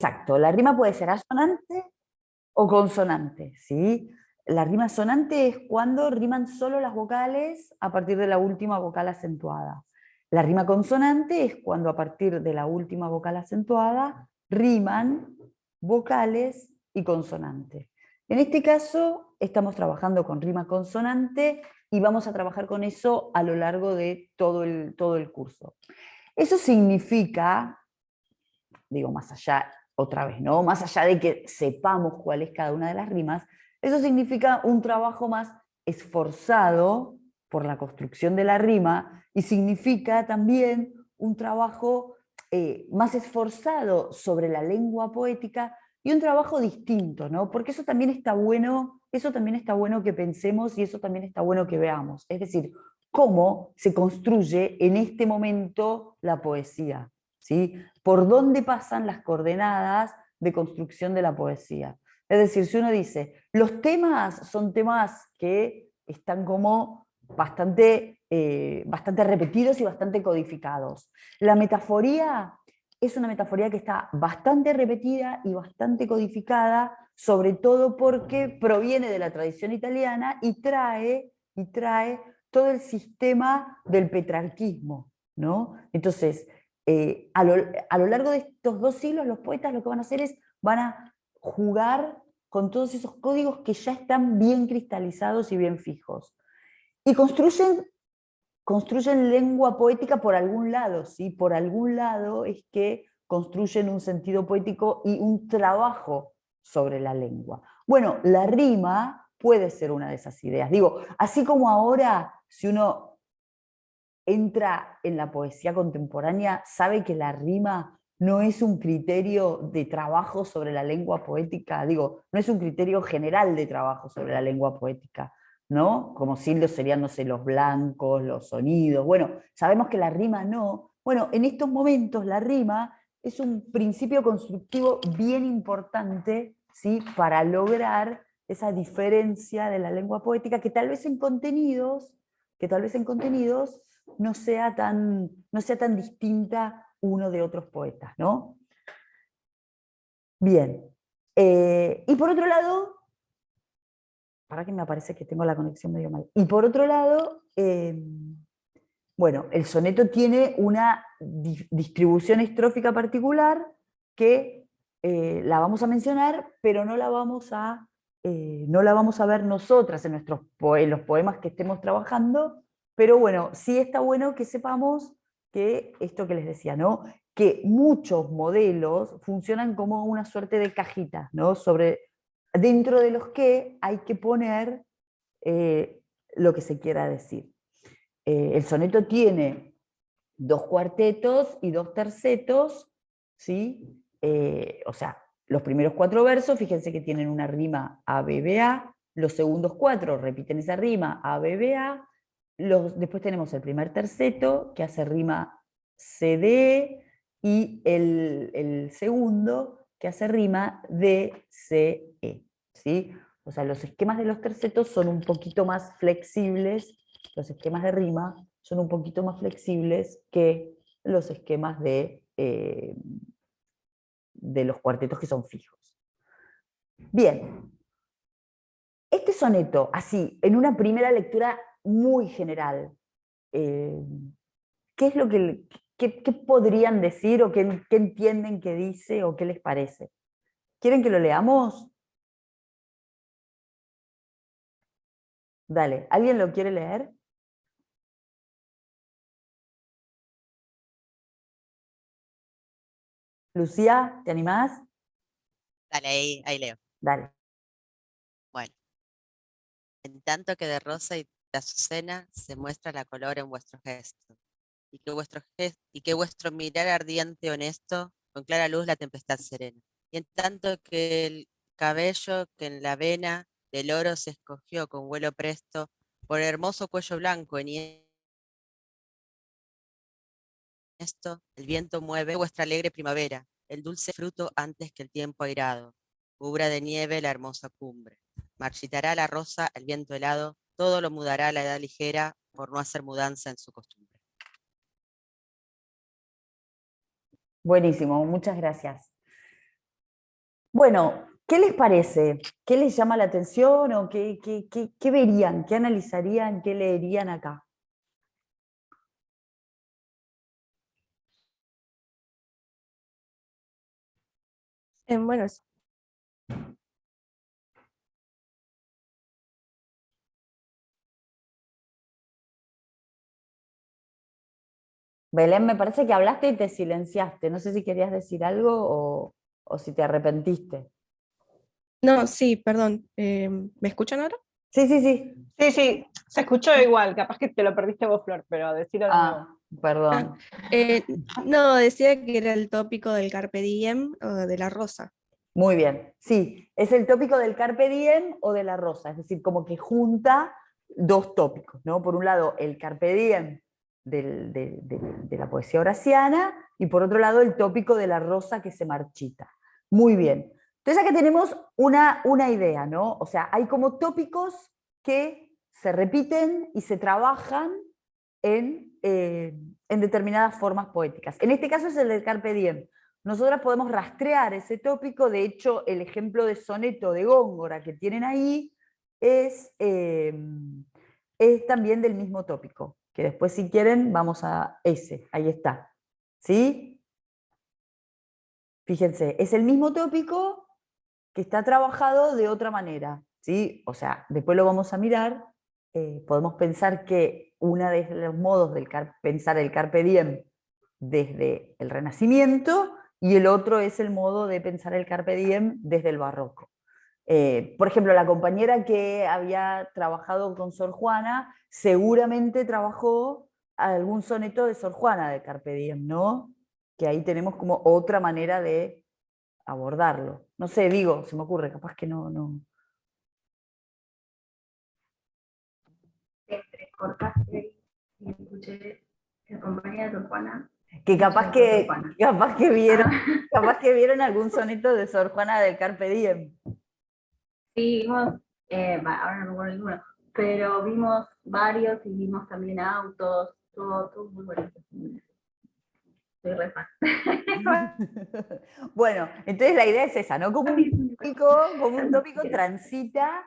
Exacto, la rima puede ser asonante o consonante, ¿sí? La rima sonante es cuando riman solo las vocales a partir de la última vocal acentuada. La rima consonante es cuando a partir de la última vocal acentuada riman vocales y consonantes. En este caso estamos trabajando con rima consonante y vamos a trabajar con eso a lo largo de todo el curso. Eso significa, digo, más allá, otra vez, ¿no? Más allá de que sepamos cuál es cada una de las rimas, eso significa un trabajo más esforzado por la construcción de la rima y significa también un trabajo más esforzado sobre la lengua poética y un trabajo distinto, ¿no? Porque eso también está bueno que pensemos y eso también está bueno que veamos. Es decir, cómo se construye en este momento la poesía, ¿sí? Por dónde pasan las coordenadas de construcción de la poesía. Es decir, si uno dice, los temas son temas que están como bastante repetidos y bastante codificados. La metaforía es una metaforía que está bastante repetida y bastante codificada, sobre todo porque proviene de la tradición italiana y trae todo el sistema del petrarquismo, ¿no? Entonces, a lo largo de estos 2 siglos, los poetas lo que van a hacer es, van a jugar con todos esos códigos que ya están bien cristalizados y bien fijos. Y construyen lengua poética por algún lado, ¿sí? Por algún lado es que construyen un sentido poético y un trabajo sobre la lengua. Bueno, la rima puede ser una de esas ideas. Digo, así como ahora, si uno entra en la poesía contemporánea, sabe que la rima no es un criterio de trabajo sobre la lengua poética, digo, no es un criterio general de trabajo sobre la lengua poética, ¿no? Como si lo serían, no sé, los blancos, los sonidos. Bueno, sabemos que la rima no. Bueno, en estos momentos la rima es un principio constructivo bien importante, ¿sí? Para lograr esa diferencia de la lengua poética que tal vez en contenidos, no sea tan distinta uno de otros poetas, ¿no? Bien. Y por otro lado, para que me parece que tengo la conexión medio mal. Y por otro lado, bueno, el soneto tiene una distribución estrófica particular que la vamos a mencionar, pero no la vamos a ver nosotras en los poemas que estemos trabajando, pero bueno, sí está bueno que sepamos que esto que les decía, ¿no? Que muchos modelos funcionan como una suerte de cajitas, ¿no? Dentro de los que hay que poner lo que se quiera decir. El soneto tiene 2 cuartetos y 2 tercetos, ¿sí? O sea, los primeros 4 versos, fíjense que tienen una rima ABBA, los segundos 4 repiten esa rima ABBA, después tenemos el primer terceto que hace rima CDE y el segundo que hace rima DCE, ¿sí? O sea, los esquemas de los tercetos son un poquito más flexibles, los esquemas de rima son un poquito más flexibles que los esquemas de los cuartetos que son fijos. Bien, este soneto, así, en una primera lectura muy general, eh, ¿qué es lo qué podrían decir o qué entienden que dice o qué les parece? ¿Quieren que lo leamos? Dale, ¿alguien lo quiere leer? Lucía, ¿te animás? Dale, ahí leo. Dale. Bueno, en tanto que de rosa y de azucena se muestra la color en vuestros gestos, y que vuestro mirar ardiente honesto, con clara luz la tempestad serena. Y en tanto que el cabello que en la vena del oro se escogió con vuelo presto, por hermoso cuello blanco en esto, el viento mueve vuestra alegre primavera, el dulce fruto antes que el tiempo airado, cubra de nieve la hermosa cumbre. Marchitará la rosa, el viento helado, todo lo mudará la edad ligera, por no hacer mudanza en su costumbre. Buenísimo, muchas gracias. Bueno, ¿qué les parece? ¿Qué les llama la atención o qué verían, qué analizarían, qué leerían acá? Bueno, Belén, me parece que hablaste y te silenciaste. No sé si querías decir algo o si te arrepentiste. no, sí, perdón. ¿Me escuchan ahora? Sí, sí, sí. Sí, sí, se escuchó igual, capaz que te lo perdiste vos, Flor, pero decirlo de nuevo. Ah, perdón. Eh, no, decía que era el tópico del Carpe Diem o de la rosa. Muy bien. Sí, es el tópico del Carpe Diem o de la rosa. Es decir, como que junta dos tópicos, ¿no? Por un lado, el Carpe Diem de la poesía horaciana y por otro lado, el tópico de la rosa que se marchita. Muy bien. Entonces acá tenemos una idea, ¿no? O sea, hay como tópicos que se repiten y se trabajan en determinadas formas poéticas. En este caso es el del Carpe Diem. Nosotras podemos rastrear ese tópico, de hecho el ejemplo de soneto de Góngora que tienen ahí es también del mismo tópico, que después si quieren vamos a ese, ahí está. ¿Sí? Fíjense, es el mismo tópico que está trabajado de otra manera, ¿sí? O sea, después lo vamos a mirar, podemos pensar que uno de los modos de pensar el Carpe Diem desde el Renacimiento y el otro es el modo de pensar el Carpe Diem desde el Barroco. Por ejemplo, la compañera que había trabajado con Sor Juana seguramente trabajó algún soneto de Sor Juana de Carpe Diem, ¿no? Que ahí tenemos como otra manera de abordarlo. No sé, digo, se me ocurre, capaz que no. Cortaste y escuché la compañía de Sor Juana. Que capaz que vieron, Ah, capaz que vieron algún soneto de Sor Juana del Carpe Diem. sí, vimos, ahora no me acuerdo ninguno, pero vimos varios y vimos también autos, todo muy bonito. Soy re fan. Bueno, entonces la idea es esa, ¿no? Como un tópico transita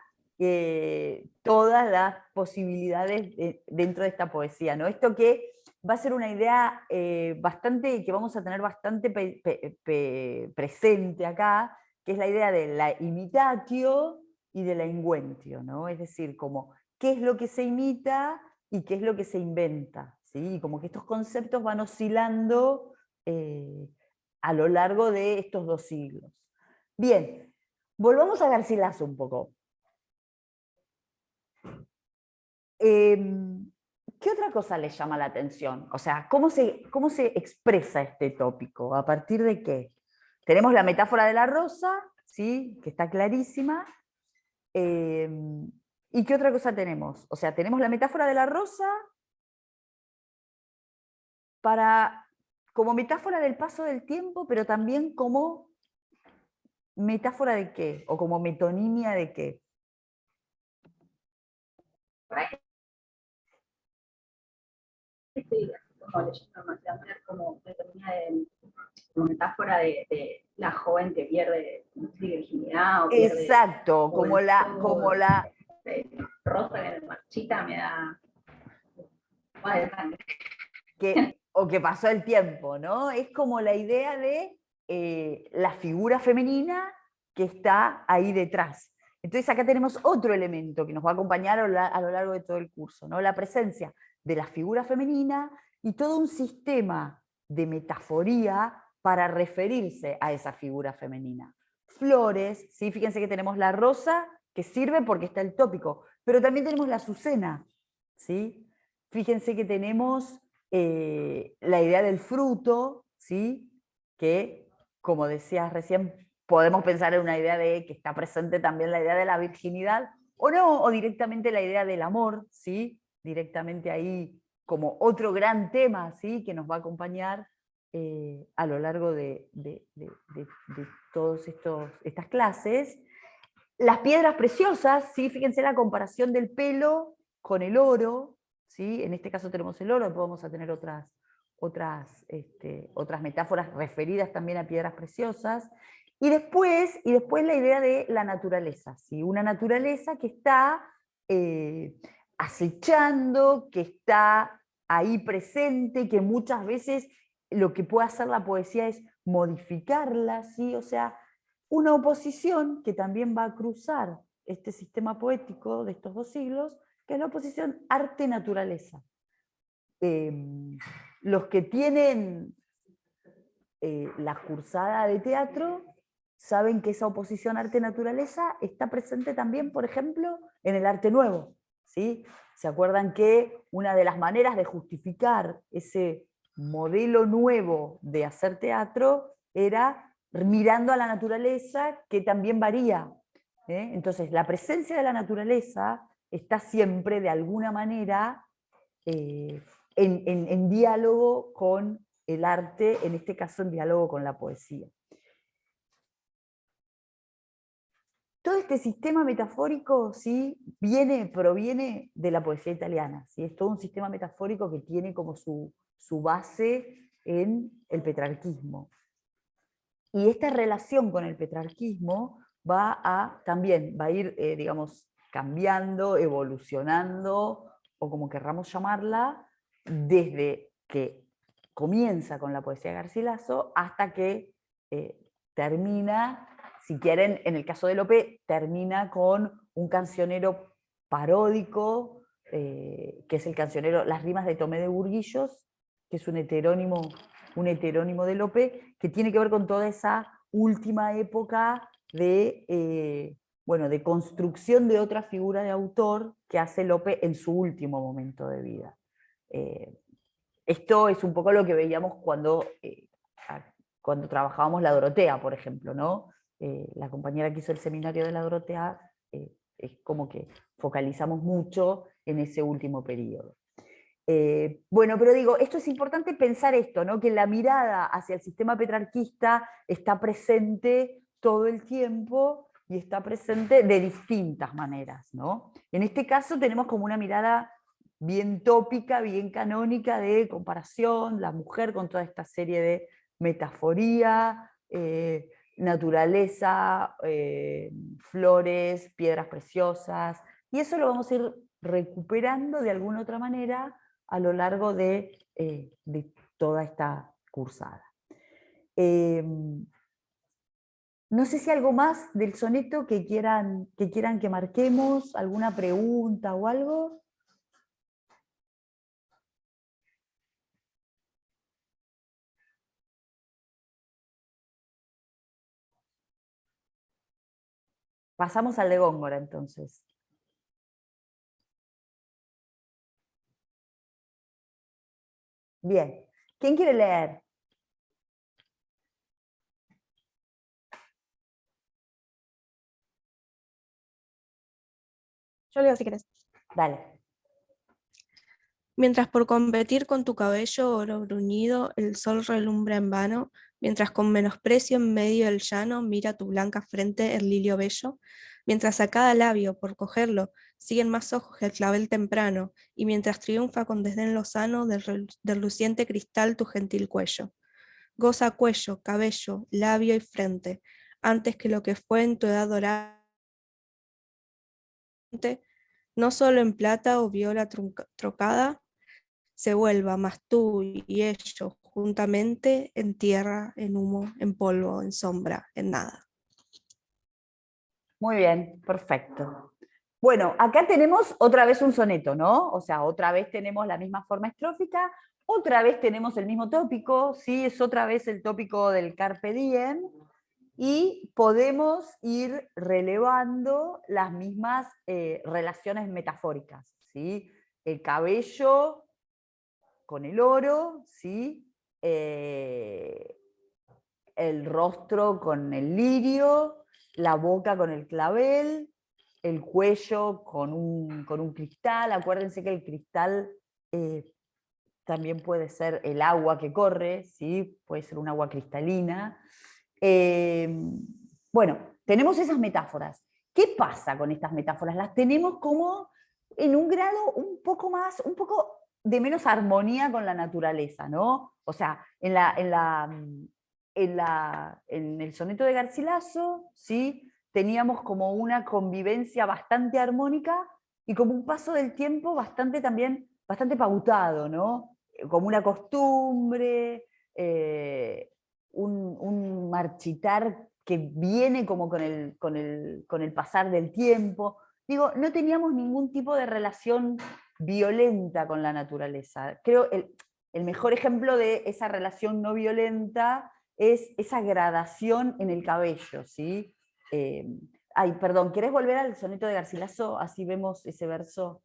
todas las posibilidades dentro de esta poesía, ¿no? Esto que va a ser una idea bastante, que vamos a tener bastante presente acá, que es la idea de la imitatio y de la invencio, ¿no? Es decir, como qué es lo que se imita y qué es lo que se inventa, ¿sí? Y como que estos conceptos van oscilando a lo largo de estos 2 siglos. Bien, volvamos a Garcilaso un poco. ¿Qué otra cosa les llama la atención? O sea, ¿cómo se expresa este tópico? ¿A partir de qué? Tenemos la metáfora de la rosa, ¿sí? Que está clarísima. ¿Y qué otra cosa tenemos? O sea, tenemos la metáfora de la rosa como metáfora del paso del tiempo, pero también como metáfora de qué, o como metonimia de qué. Por ahí estoy como leyendo demasiado, como como metáfora de la joven que pierde virginidad o pierde. Exacto, como la Rosa que me marchita me da más de sangre. o que pasó el tiempo, ¿no? Es como la idea de la figura femenina que está ahí detrás. Entonces acá tenemos otro elemento que nos va a acompañar a lo largo de todo el curso, ¿no? La presencia de la figura femenina y todo un sistema de metaforía para referirse a esa figura femenina. Flores, ¿sí? Fíjense que tenemos la rosa, que sirve porque está el tópico, pero también tenemos la azucena, ¿sí? Fíjense que tenemos la idea del fruto, ¿sí? Que, como decías recién, podemos pensar en una idea de que está presente también la idea de la virginidad, o no, o directamente la idea del amor, ¿sí? Directamente ahí como otro gran tema, ¿sí? Que nos va a acompañar a lo largo de todas estas clases. Las piedras preciosas, ¿sí? Fíjense la comparación del pelo con el oro, ¿sí? En este caso tenemos el oro, después vamos a tener otras metáforas referidas también a piedras preciosas. Y después la idea de la naturaleza, ¿sí? Una naturaleza que está acechando, que está ahí presente, que muchas veces lo que puede hacer la poesía es modificarla, ¿sí? O sea, una oposición que también va a cruzar este sistema poético de estos 2 siglos, que es la oposición arte-naturaleza. Los que tienen la cursada de teatro saben que esa oposición arte-naturaleza está presente también, por ejemplo, en el arte nuevo, ¿sí? ¿Se acuerdan que una de las maneras de justificar ese modelo nuevo de hacer teatro era mirando a la naturaleza, que también varía? Entonces, la presencia de la naturaleza está siempre, de alguna manera, en diálogo con el arte, en este caso en diálogo con la poesía. Todo este sistema metafórico, ¿sí?, proviene de la poesía italiana, ¿sí? Es todo un sistema metafórico que tiene como su base en el petrarquismo. Y esta relación con el petrarquismo también va a ir, digamos, cambiando, evolucionando, o como querramos llamarla, desde que comienza con la poesía de Garcilaso hasta que termina, si quieren, en el caso de Lope, termina con un cancionero paródico, que es el cancionero Las rimas de Tomé de Burguillos, que es un heterónimo de Lope, que tiene que ver con toda esa última época de construcción de otra figura de autor que hace Lope en su último momento de vida. Esto es un poco lo que veíamos cuando trabajábamos la Dorotea, por ejemplo, ¿no? La compañera que hizo el seminario de la Dorotea, es como que focalizamos mucho en ese último periodo. Bueno, pero digo, esto es importante pensar esto, ¿no? Que la mirada hacia el sistema petrarquista está presente todo el tiempo y está presente de distintas maneras, ¿no? En este caso tenemos como una mirada bien tópica, bien canónica de comparación, la mujer con toda esta serie de metaforía, naturaleza, flores, piedras preciosas, y eso lo vamos a ir recuperando de alguna otra manera a lo largo de toda esta cursada. No sé si algo más del soneto que quieran que marquemos, alguna pregunta o algo. Pasamos al de Góngora, entonces. Bien. ¿Quién quiere leer? Yo leo si querés. Dale. Mientras por competir con tu cabello oro bruñido el sol relumbra en vano, mientras con menosprecio en medio del llano mira tu blanca frente el lirio bello, mientras a cada labio por cogerlo siguen más ojos que el clavel temprano, y mientras triunfa con desdén lozano del luciente cristal tu gentil cuello. Goza cuello, cabello, labio y frente, antes que lo que fue en tu edad dorada, no solo en plata o viola trocada, se vuelva, mas tú y ellos juntamente en tierra, en humo, en polvo, en sombra, en nada. Muy bien, perfecto. Bueno, acá tenemos otra vez un soneto, ¿no? O sea, otra vez tenemos la misma forma estrófica, otra vez tenemos el mismo tópico, ¿sí? Es otra vez el tópico del Carpe Diem, y podemos ir relevando las mismas relaciones metafóricas, ¿sí? El cabello con el oro, ¿sí? El rostro con el lirio, la boca con el clavel, el cuello con un cristal. Acuérdense que el cristal también puede ser el agua que corre, ¿sí? Puede ser un agua cristalina. Bueno, tenemos esas metáforas. ¿Qué pasa con estas metáforas? Las tenemos como en un grado un poco de menos armonía con la naturaleza, ¿no? O sea, en la en el soneto de Garcilaso, ¿sí? Teníamos como una convivencia bastante armónica y como un paso del tiempo bastante pautado, ¿no? Como una costumbre, un marchitar que viene como con el pasar del tiempo. Digo, no teníamos ningún tipo de relación violenta con la naturaleza. Creo el mejor ejemplo de esa relación no violenta es esa gradación en el cabello, ¿sí? Ay, perdón, ¿querés volver al soneto de Garcilaso? Así vemos ese verso.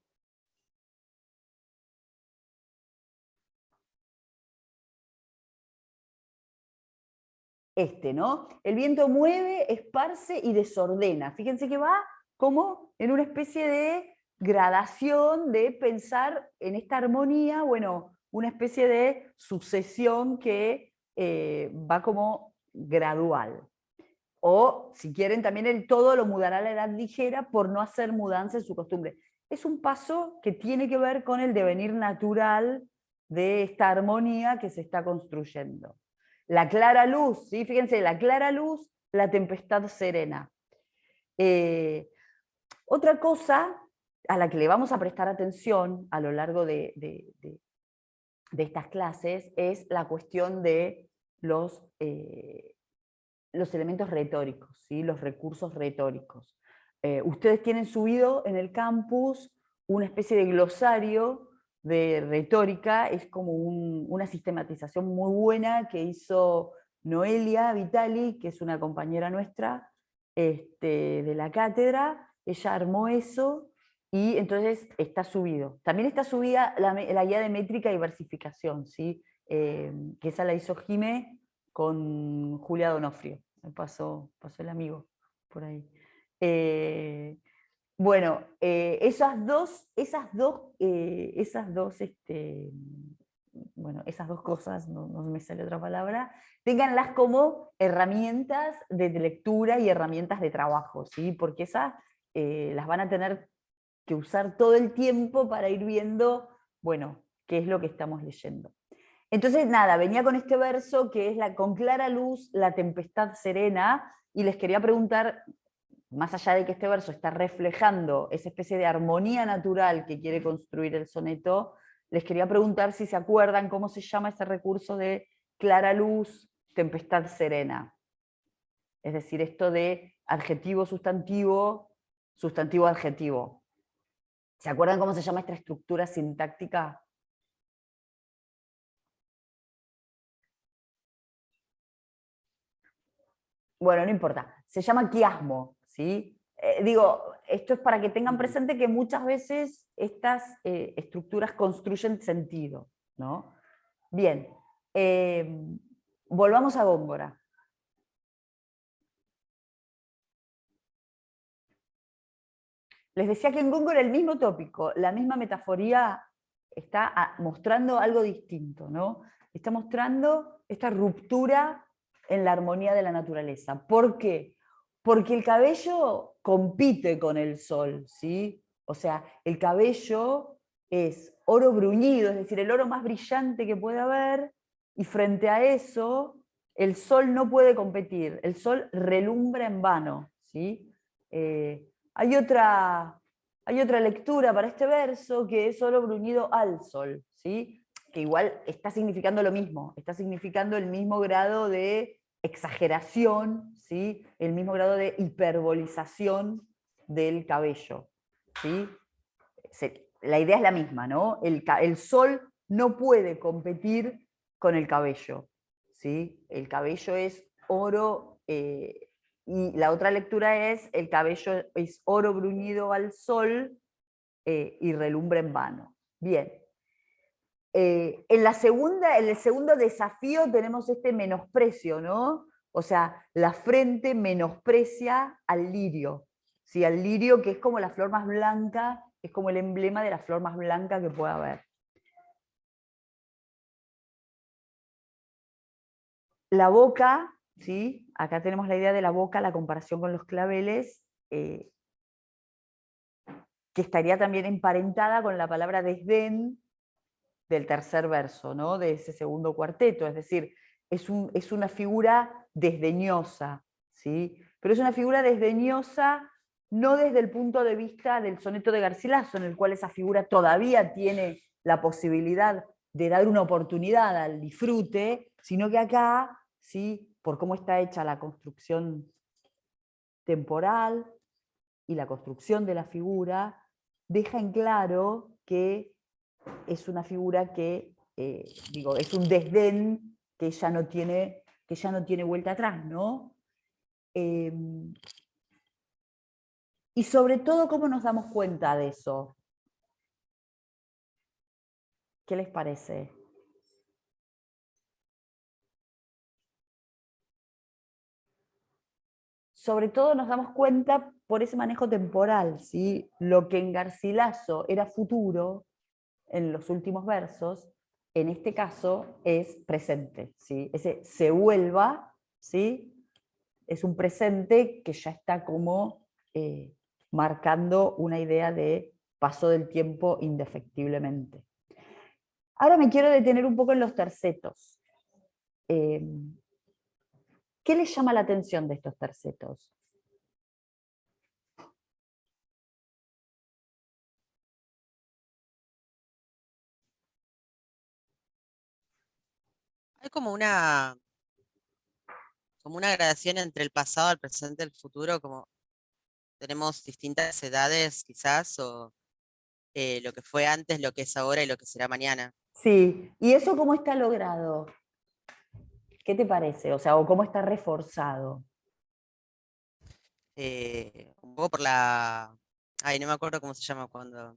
¿No? El viento mueve, esparce y desordena. Fíjense que va como en una especie de gradación de pensar en esta armonía, bueno, una especie de sucesión que va como gradual. O, si quieren, también el todo lo mudará a la edad ligera por no hacer mudanza en su costumbre. Es un paso que tiene que ver con el devenir natural de esta armonía que se está construyendo. La clara luz, ¿sí? Fíjense, la clara luz, la tempestad serena. Otra cosa a la que le vamos a prestar atención a lo largo de estas clases es la cuestión de los elementos retóricos, ¿sí? Los recursos retóricos. Ustedes tienen subido en el campus una especie de glosario de retórica, es como una sistematización muy buena que hizo Noelia Vitali, que es una compañera nuestra de la cátedra. Ella armó eso y entonces está subido. También está subida la guía de métrica y versificación, ¿sí? Que esa la hizo Jimé con Julia Donofrio. Me pasó el amigo por ahí. Bueno, esas dos cosas, no me sale otra palabra, ténganlas como herramientas de lectura y herramientas de trabajo, ¿sí? Porque esas las van a tener que usar todo el tiempo para ir viendo, bueno, qué es lo que estamos leyendo. Entonces, nada, venía con este verso que es con clara luz, la tempestad serena, y les quería preguntar, más allá de que este verso está reflejando esa especie de armonía natural que quiere construir el soneto, les quería preguntar si se acuerdan cómo se llama ese recurso de clara luz, tempestad serena. Es decir, esto de adjetivo, sustantivo, sustantivo, adjetivo. ¿Se acuerdan cómo se llama esta estructura sintáctica? Bueno, no importa, se llama quiasmo, ¿sí? Digo, esto es para que tengan presente que muchas veces estas estructuras construyen sentido, ¿no? Bien, volvamos a Góngora. Les decía que en Góngora el mismo tópico, la misma metaforía está mostrando algo distinto, ¿no? Está mostrando esta ruptura en la armonía de la naturaleza. ¿Por qué? Porque el cabello compite con el sol, ¿sí? O sea, el cabello es oro bruñido, es decir, el oro más brillante que puede haber, y frente a eso, el sol no puede competir, el sol relumbra en vano, ¿sí? Hay otra lectura para este verso que es oro bruñido al sol, ¿sí? Que igual está significando lo mismo, está significando el mismo grado de exageración, ¿sí? El mismo grado de hiperbolización del cabello, ¿sí? La idea es la misma, ¿no? El sol no puede competir con el cabello, ¿sí? El cabello es oro, y la otra lectura es el cabello es oro bruñido al sol y relumbra en vano. Bien. En el segundo desafío tenemos este menosprecio, ¿no? O sea, la frente menosprecia al lirio, ¿sí? Al lirio que es como la flor más blanca, es como el emblema de la flor más blanca que pueda haber. La boca, ¿sí? Acá tenemos la idea de la boca, la comparación con los claveles, que estaría también emparentada con la palabra desdén del tercer verso, ¿no? De ese segundo cuarteto. Es decir, es una figura desdeñosa, ¿sí? Pero es una figura desdeñosa no desde el punto de vista del soneto de Garcilaso, en el cual esa figura todavía tiene la posibilidad de dar una oportunidad al disfrute, sino que acá, ¿sí? Por cómo está hecha la construcción temporal y la construcción de la figura, deja en claro que es una figura que, es un desdén que ya no tiene vuelta atrás, ¿no? Y sobre todo, ¿cómo nos damos cuenta de eso? ¿Qué les parece? Sobre todo nos damos cuenta por ese manejo temporal, ¿sí? Lo que en Garcilaso era futuro, en los últimos versos, en este caso es presente, ¿sí? Ese se vuelva, ¿sí? Es un presente que ya está como marcando una idea de paso del tiempo indefectiblemente. Ahora me quiero detener un poco en los tercetos. ¿Qué les llama la atención de estos tercetos? Hay como una gradación entre el pasado, el presente y el futuro, como tenemos distintas edades quizás, o lo que fue antes, lo que es ahora y lo que será mañana. Sí, ¿y eso cómo está logrado? ¿Qué te parece? O sea, ¿o cómo está reforzado? Un poco por la... Ay, no me acuerdo cómo se llama cuando...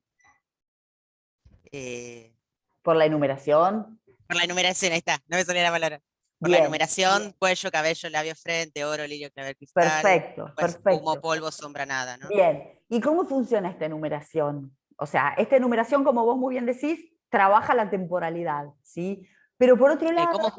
¿Por la enumeración? por la enumeración, ahí está, no me salía la palabra. Por la Bien, enumeración, cuello, cabello, labio, frente, oro, lirio, clavel, cristal, perfecto, pues humo, perfecto. polvo, sombra, nada, ¿no? Bien, ¿y cómo funciona esta enumeración? O sea, esta enumeración, como vos muy bien decís, trabaja la temporalidad, ¿sí? Pero por otro lado, ¿Cómo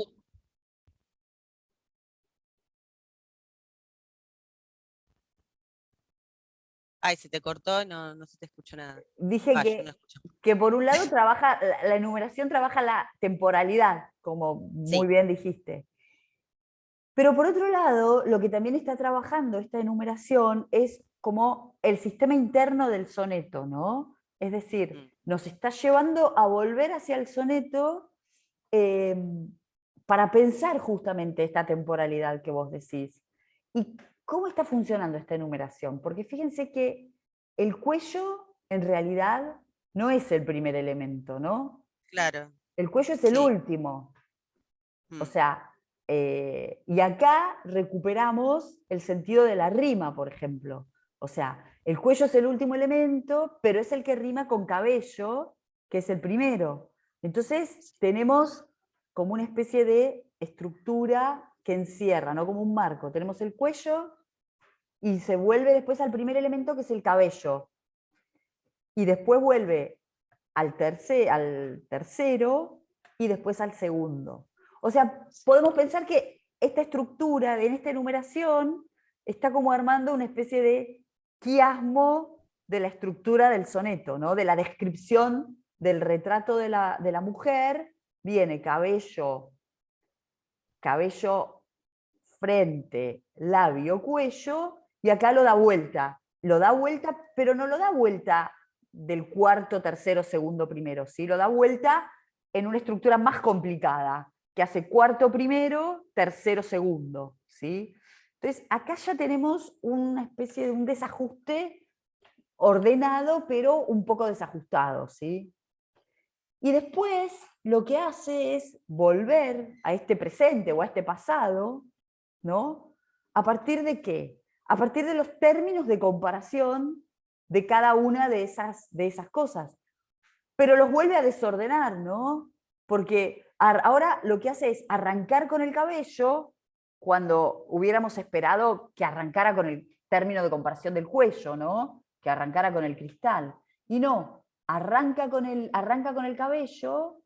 Ay, se te cortó, no, no se te escuchó nada. dije Yo no escucho. que por un lado trabaja, la enumeración trabaja la temporalidad, como muy Sí, bien dijiste. Pero por otro lado, lo que también está trabajando esta enumeración es como el sistema interno del soneto, ¿no? Es decir, nos está llevando a volver hacia el soneto eh, para pensar justamente esta temporalidad que vos decís. ¿Y cómo está funcionando esta enumeración? Porque fíjense que el cuello en realidad no es el primer elemento, ¿no? claro, El cuello es el sí. último. O sea, y acá recuperamos el sentido de la rima, por ejemplo. O sea, el cuello es el último elemento, pero es el que rima con cabello, que es el primero. Entonces tenemos como una especie de estructura que encierra, ¿no? Como un marco. Tenemos el cuello y se vuelve después al primer elemento, que es el cabello. Y después vuelve al tercero y después al segundo. O sea, podemos pensar que esta estructura, en esta enumeración, está como armando una especie de quiasmo de la estructura del soneto, ¿no? De la descripción del retrato de la mujer. Viene cabello, frente, labio, cuello, y acá lo da vuelta. Lo da vuelta, pero no lo da vuelta del cuarto, tercero, segundo, primero, ¿sí? Lo da vuelta en una estructura más complicada, que hace cuarto, primero, tercero, segundo, ¿sí? Entonces, acá ya tenemos una especie de un desajuste ordenado, pero un poco desajustado, ¿sí? Y después lo que hace es volver a este presente o a este pasado, ¿no? ¿A partir de qué? A partir de los términos de comparación de cada una de esas cosas. Pero los vuelve a desordenar, ¿no? Porque ahora lo que hace es arrancar con el cabello cuando hubiéramos esperado que arrancara con el término de comparación del cuello, ¿no? Que arrancara con el cristal. Y no, arranca con el cabello,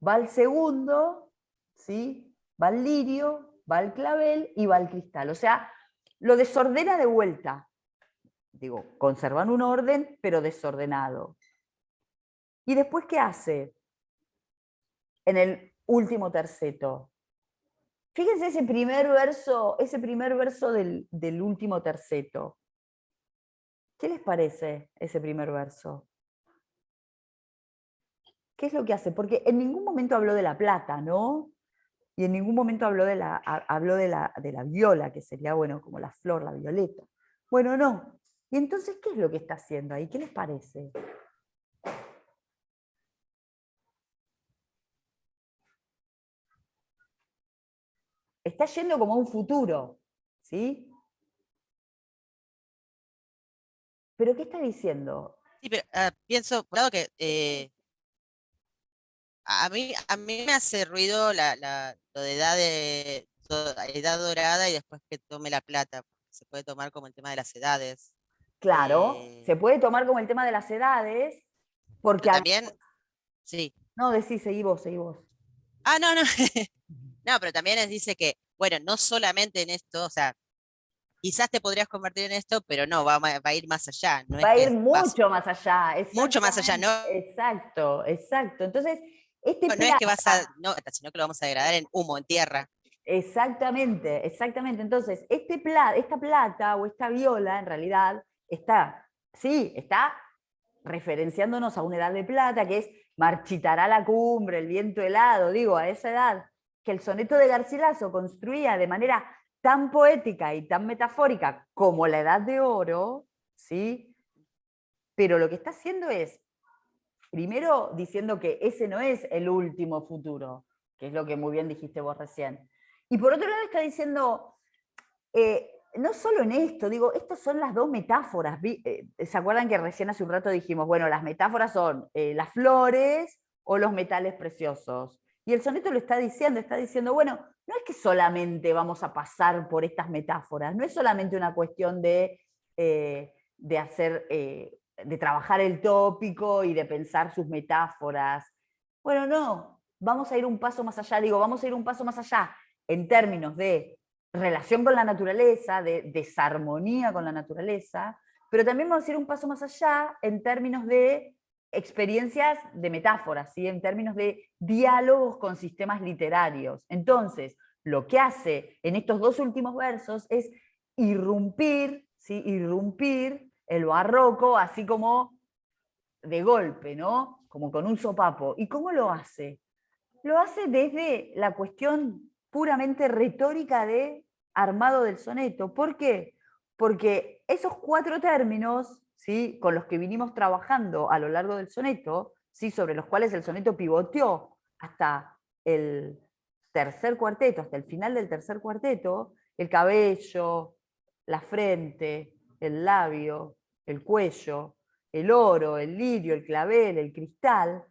va al segundo, ¿sí? Va al lirio, va al clavel y va al cristal. O sea, lo desordena de vuelta. Digo, conservan un orden, pero desordenado. ¿Y después qué hace? En el último terceto. Fíjense ese primer verso del último terceto. ¿Qué les parece ese primer verso? ¿Qué es lo que hace? Porque en ningún momento habló de la plata, ¿no? Y en ningún momento habló de la viola, que sería, bueno, como la flor, la violeta. Bueno, no. Y entonces, ¿qué es lo que está haciendo ahí? ¿Qué les parece? Está yendo como a un futuro, ¿sí? ¿Pero qué está diciendo? Sí, pero pienso, por un lado que a mí me hace ruido lo de edad dorada y después que tome la plata. Se puede tomar como el tema de las edades. Claro, se puede tomar como el tema de las edades, porque... Pero también, sí. No, seguí vos, seguí vos. Ah, no, no. No, pero también dice que, bueno, no solamente en esto, o sea, quizás te podrías convertir en esto, pero no, va a ir más allá. No es Va a ir que mucho más allá, mucho más allá, no, exacto, exacto. Entonces, este no es que vas a, plata, no, sino que lo vamos a degradar en humo, en tierra. exactamente, exactamente. Entonces, esta plata o esta viola, en realidad, está referenciándonos a una edad de plata, que es marchitará la cumbre, el viento helado, digo, a esa edad que el soneto de Garcilaso construía de manera tan poética y tan metafórica como la edad de oro, ¿sí? Pero lo que está haciendo es, primero diciendo que ese no es el último futuro, que es lo que muy bien dijiste vos recién. Y por otro lado está diciendo, no solo en esto, digo, estas son las dos metáforas. ¿Se acuerdan que recién hace un rato dijimos, bueno, las metáforas son las flores o los metales preciosos? Y el soneto lo está diciendo, bueno, no es que solamente vamos a pasar por estas metáforas, no es solamente una cuestión de hacer, de trabajar el tópico y de pensar sus metáforas. Bueno, no, vamos a ir un paso más allá, digo, vamos a ir un paso más allá en términos de relación con la naturaleza, de desarmonía con la naturaleza, pero también vamos a ir un paso más allá en términos de experiencias de metáforas, ¿sí? En términos de diálogos con sistemas literarios. Entonces, lo que hace en estos dos últimos versos es irrumpir, ¿sí? Irrumpir el barroco, así como de golpe, ¿no? Como con un sopapo. ¿Y cómo lo hace? Lo hace desde la cuestión puramente retórica de armado del soneto. ¿Por qué? Porque esos cuatro términos, ¿sí?, con los que vinimos trabajando a lo largo del soneto, ¿sí?, sobre los cuales el soneto pivoteó hasta el tercer cuarteto, hasta el final del tercer cuarteto, el cabello, la frente, el labio, el cuello, el oro, el lirio, el clavel, el cristal,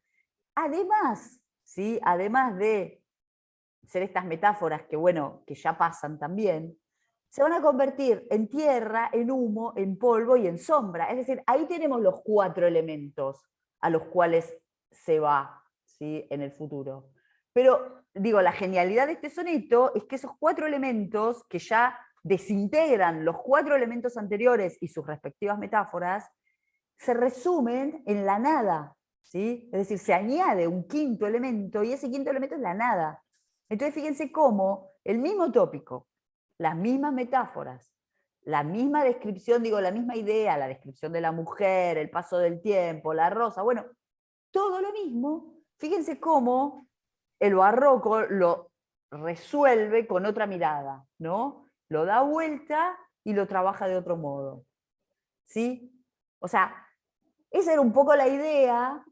además, ¿sí?, además de ser estas metáforas que, bueno, que ya pasan también, se van a convertir en tierra, en humo, en polvo y en sombra. Es decir, ahí tenemos los cuatro elementos a los cuales se va, ¿sí?, en el futuro. Pero, digo, la genialidad de este soneto es que esos cuatro elementos que ya desintegran los cuatro elementos anteriores y sus respectivas metáforas, se resumen en la nada, ¿sí? Es decir, se añade un quinto elemento y ese quinto elemento es la nada. Entonces fíjense cómo el mismo tópico, las mismas metáforas, la misma descripción, digo, la misma idea, la descripción de la mujer, el paso del tiempo, la rosa, bueno, todo lo mismo, fíjense cómo el barroco lo resuelve con otra mirada, ¿no? Lo da vuelta y lo trabaja de otro modo, ¿sí? O sea, esa es un poco la idea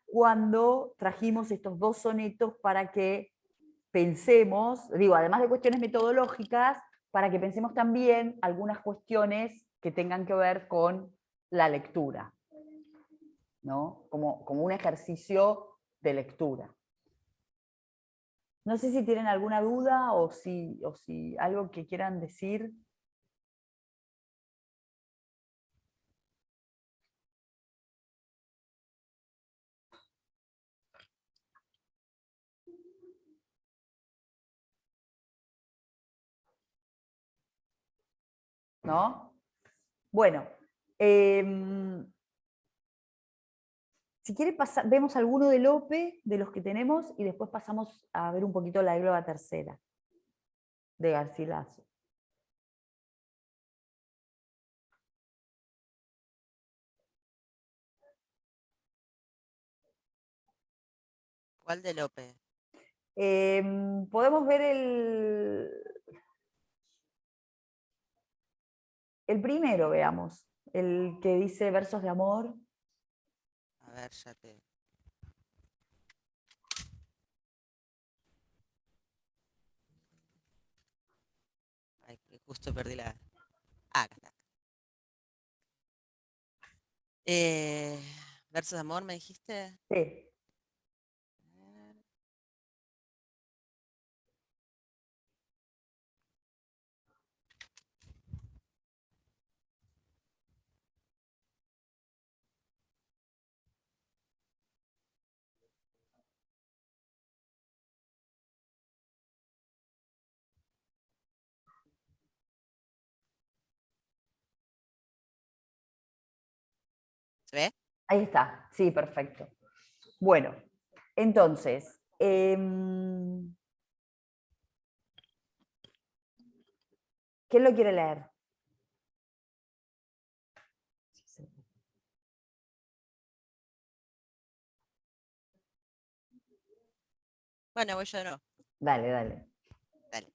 cuando trajimos estos dos sonetos para que pensemos, digo, además de cuestiones metodológicas, para que pensemos también algunas cuestiones que tengan que ver con la lectura, ¿no? Como un ejercicio de lectura. No sé si tienen alguna duda o si algo que quieran decir. ¿No? Bueno, si quiere vemos alguno de Lope, de los que tenemos, y después pasamos a ver un poquito la égloga tercera, de Garcilaso. ¿Cuál de Lope? Podemos ver el primero, veamos, el que dice versos de amor. A ver, ya te... Ay, que justo perdí la... Ah, acá está. Versos de amor, ¿me dijiste? Sí. ¿Se ve? Ahí está, sí, perfecto. Bueno, entonces, ¿quién lo quiere leer? Bueno, voy yo de nuevo. Dale, dale. Dale.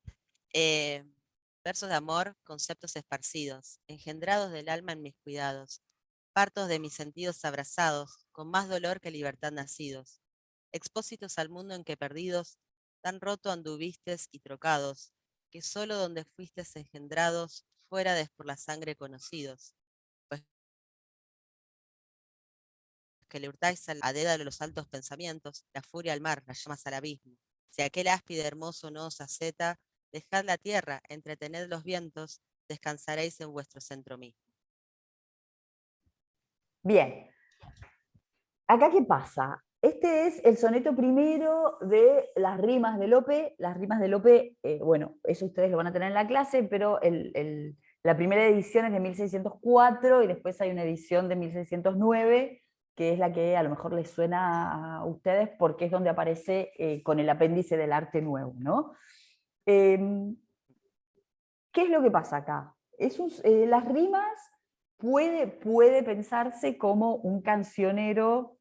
Versos de amor, conceptos esparcidos, engendrados del alma en mis cuidados, partos de mis sentidos abrazados, con más dolor que libertad nacidos, expósitos al mundo en que perdidos, tan roto anduvistes y trocados, que solo donde fuistes engendrados, fuérades por la sangre conocidos, pues que le hurtáis a Dédalo los altos pensamientos, la furia al mar, las llamas al abismo. Si aquel áspide hermoso no os aceta, dejad la tierra, entretened los vientos, descansaréis en vuestro centro mismo. Bien. ¿Acá qué pasa? Este es el soneto primero de las rimas de Lope. Las rimas de Lope, bueno, eso ustedes lo van a tener en la clase, pero la primera edición es de 1604 y después hay una edición de 1609, que es la que a lo mejor les suena a ustedes porque es donde aparece con el apéndice del arte nuevo, ¿no? ¿Qué es lo que pasa acá? Las rimas puede pensarse como un cancionero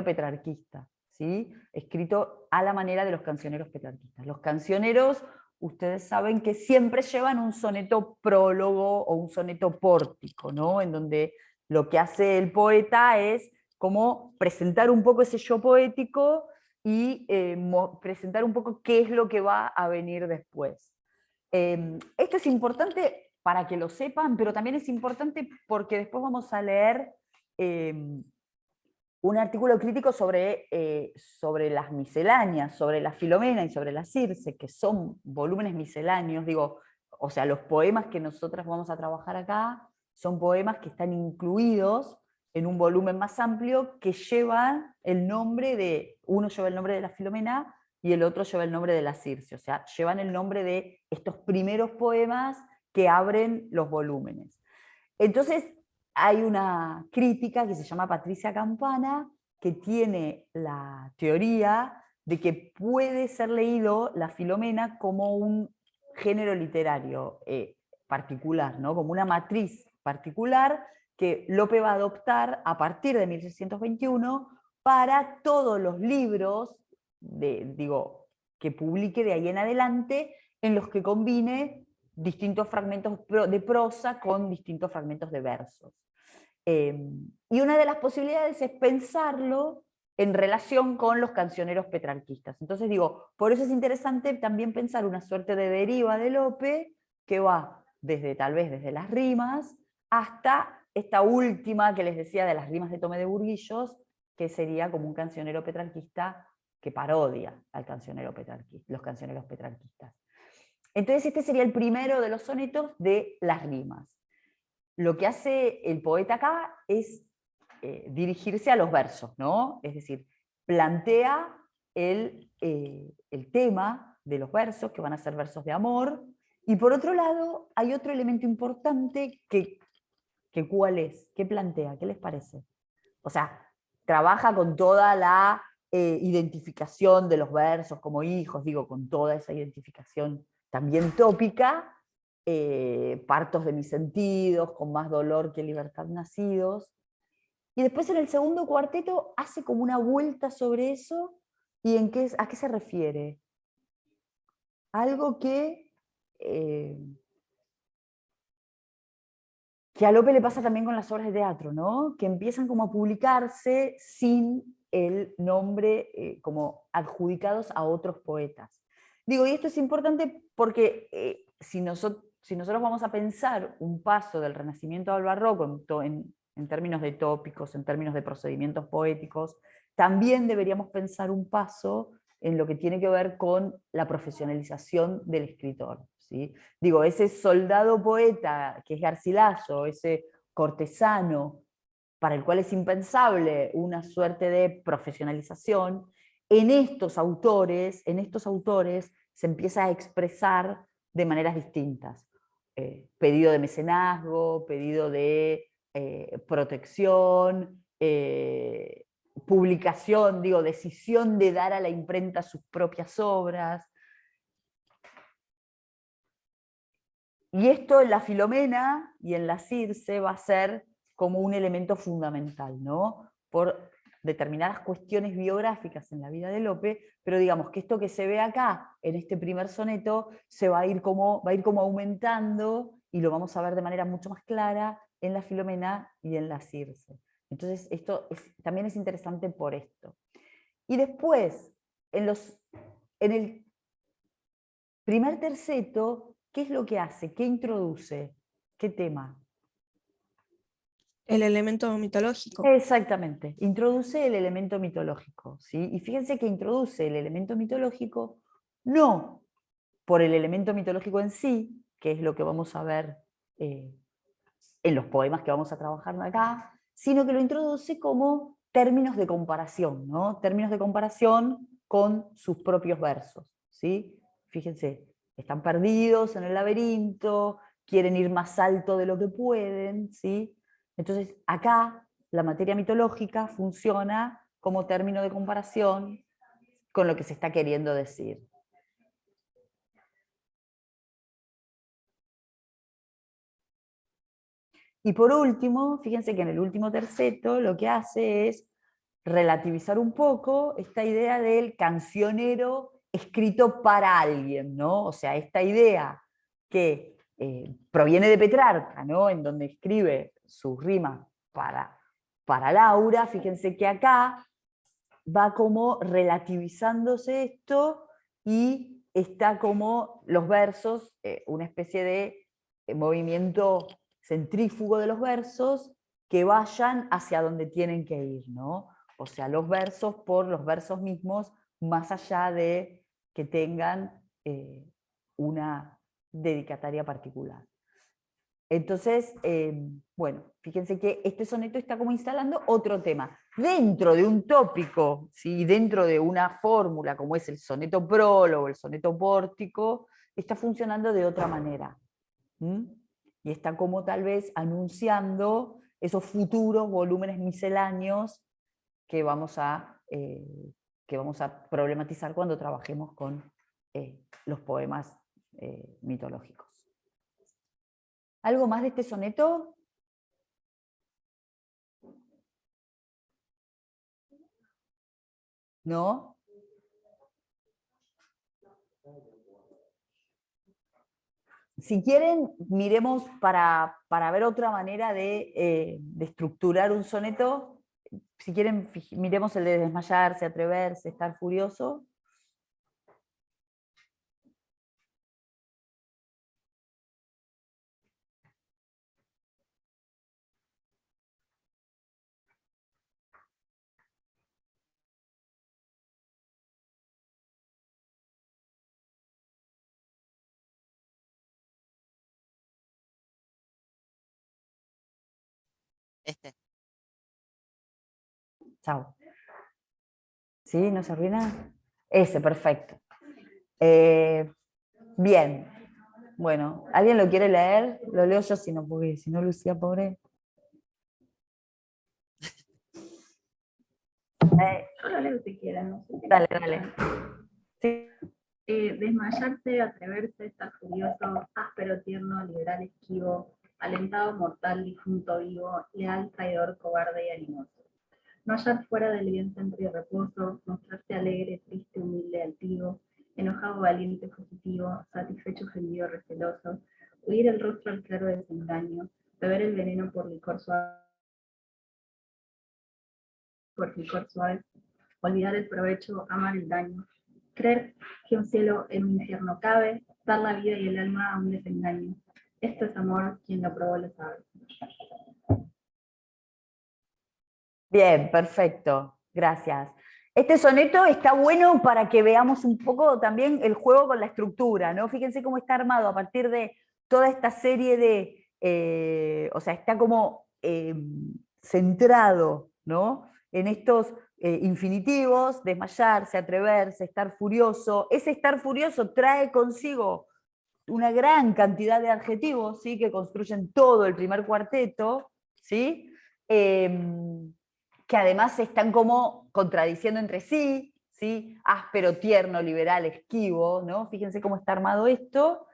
petrarquista, ¿sí? Escrito a la manera de los cancioneros petrarquistas. Los cancioneros, ustedes saben que siempre llevan un soneto prólogo o un soneto pórtico, ¿no? En donde lo que hace el poeta es como presentar un poco ese yo poético y presentar un poco qué es lo que va a venir después. Esto es importante para que lo sepan, pero también es importante porque después vamos a leer un artículo crítico sobre las misceláneas, sobre la Filomena y sobre la Circe, que son volúmenes misceláneos, digo, o sea, los poemas que nosotras vamos a trabajar acá son poemas que están incluidos en un volumen más amplio que llevan el nombre de, uno lleva el nombre de la Filomena y el otro lleva el nombre de la Circe, o sea, llevan el nombre de estos primeros poemas que abren los volúmenes. Entonces, hay una crítica que se llama Patricia Campana, que tiene la teoría de que puede ser leído la Filomena como un género literario particular, ¿no? Como una matriz particular que Lope va a adoptar a partir de 1621 para todos los libros que publique de ahí en adelante, en los que combine distintos fragmentos de prosa con distintos fragmentos de versos. Y una de las posibilidades es pensarlo en relación con los cancioneros petrarquistas. Entonces digo, por eso es interesante también pensar una suerte de deriva de Lope que va tal vez desde las rimas hasta esta última que les decía de las rimas de Tomé de Burguillos, que sería como un cancionero petrarquista que parodia al los cancioneros petrarquistas. Entonces este sería el primero de los sonetos de las rimas. Lo que hace el poeta acá es dirigirse a los versos, ¿no? Es decir, plantea el tema de los versos, que van a ser versos de amor, y por otro lado hay otro elemento importante que ¿Que cuál es? ¿Qué plantea? ¿Qué les parece? O sea, trabaja con toda la identificación de los versos como hijos, digo, con toda esa identificación también tópica, partos de mis sentidos, con más dolor que libertad nacidos. Y después en el segundo cuarteto hace como una vuelta sobre eso, y ¿a qué se refiere? Algo que a Lope le pasa también con las obras de teatro, ¿no? Que empiezan como a publicarse sin el nombre como adjudicados a otros poetas. Digo, y esto es importante porque si nosotros vamos a pensar un paso del Renacimiento al Barroco en términos de tópicos, en términos de procedimientos poéticos, también deberíamos pensar un paso en lo que tiene que ver con la profesionalización del escritor, ¿sí? Digo, ese soldado poeta que es Garcilaso, ese cortesano para el cual es impensable una suerte de profesionalización, en estos autores se empieza a expresar de maneras distintas. Pedido de mecenazgo, pedido de protección, publicación, digo, decisión de dar a la imprenta sus propias obras. Y esto en la Filomena y en la Circe va a ser como un elemento fundamental, ¿no? Por determinadas cuestiones biográficas en la vida de Lope, pero digamos que esto que se ve acá, en este primer soneto, va a ir como aumentando, y lo vamos a ver de manera mucho más clara en la Filomena y en la Circe. Entonces esto también es interesante por esto. Y después, en el primer terceto, ¿qué es lo que hace? ¿Qué introduce? ¿Qué tema? El elemento mitológico. Exactamente, introduce el elemento mitológico, ¿sí? Y fíjense que introduce el elemento mitológico no por el elemento mitológico en sí, que es lo que vamos a ver en los poemas que vamos a trabajar acá, sino que lo introduce como términos de comparación, ¿no? Términos de comparación con sus propios versos, ¿sí? Fíjense, están perdidos en el laberinto, quieren ir más alto de lo que pueden, ¿sí? Entonces, acá la materia mitológica funciona como término de comparación con lo que se está queriendo decir. Y por último, fíjense que en el último terceto lo que hace es relativizar un poco esta idea del cancionero escrito para alguien, ¿no? O sea, esta idea que proviene de Petrarca, ¿no? En donde escribe sus rimas para Laura, fíjense que acá va como relativizándose esto y está como los versos, una especie de movimiento centrífugo de los versos que vayan hacia donde tienen que ir, ¿no? O sea, los versos por los versos mismos, más allá de que tengan una dedicataria particular. Entonces, bueno, fíjense que este soneto está como instalando otro tema. Dentro de un tópico, ¿sí? Dentro de una fórmula como es el soneto prólogo, el soneto pórtico, está funcionando de otra manera. Y está como tal vez anunciando esos futuros volúmenes misceláneos que vamos a problematizar cuando trabajemos con los poemas mitológicos. ¿Algo más de este soneto? ¿No? Si quieren, miremos para ver otra manera de estructurar un soneto. Si quieren, miremos el de desmayarse, atreverse, estar furioso. Chao. ¿Sí? ¿No se arruina? Ese, perfecto. Bien. Bueno, ¿alguien lo quiere leer? Lo leo yo, si no, porque si no, Lucía, pobre. Yo lo leo si quieren, no sé. Dale, dale. Sí. Desmayarse, atreverse, estar furioso, áspero, tierno, liberal, esquivo, alentado, mortal, difunto, vivo, leal, traidor, cobarde y animoso. No hallar fuera del bien centro y reposo, mostrarse alegre, triste, humilde, altivo, enojado, valiente, fugitivo, satisfecho, ofendido, receloso, huir el rostro al claro desengaño, beber el veneno por licor suave, olvidar el provecho, amar el daño, creer que un cielo en un infierno cabe, dar la vida y el alma a un desengaño. Esto es amor, quien lo probó lo sabe. Bien, perfecto, gracias. Este soneto está bueno para que veamos un poco también el juego con la estructura, ¿no? Fíjense cómo está armado a partir de toda esta serie de, o sea, está como centrado, ¿no? En estos infinitivos, desmayarse, atreverse, estar furioso. Ese estar furioso trae consigo una gran cantidad de adjetivos, ¿sí? Que construyen todo el primer cuarteto, ¿sí? Que además se están como contradiciendo entre sí, ¿sí? Áspero, tierno, liberal, esquivo, ¿no? Fíjense cómo está armado esto.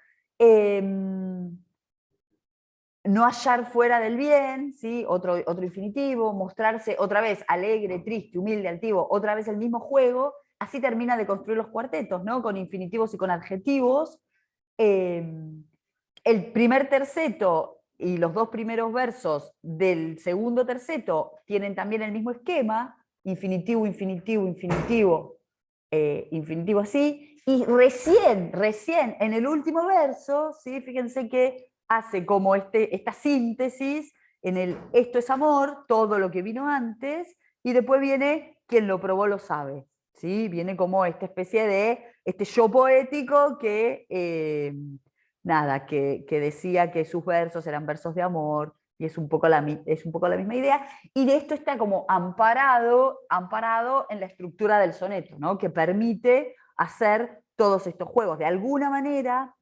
No hallar fuera del bien, ¿sí? Otro infinitivo, mostrarse otra vez alegre, triste, humilde, altivo, otra vez el mismo juego, así termina de construir los cuartetos, ¿no? Con infinitivos y con adjetivos. El primer terceto y los dos primeros versos del segundo terceto tienen también el mismo esquema, infinitivo, infinitivo, infinitivo, infinitivo así, y recién en el último verso, ¿sí? Fíjense que hace como esta síntesis en el esto es amor, todo lo que vino antes, y después viene quien lo probó lo sabe, ¿sí? Viene como esta especie de este yo poético que nada, que decía que sus versos eran versos de amor, y es un poco la misma idea, y de esto está como amparado en la estructura del soneto, ¿no? Que permite hacer todos estos juegos. De alguna manera,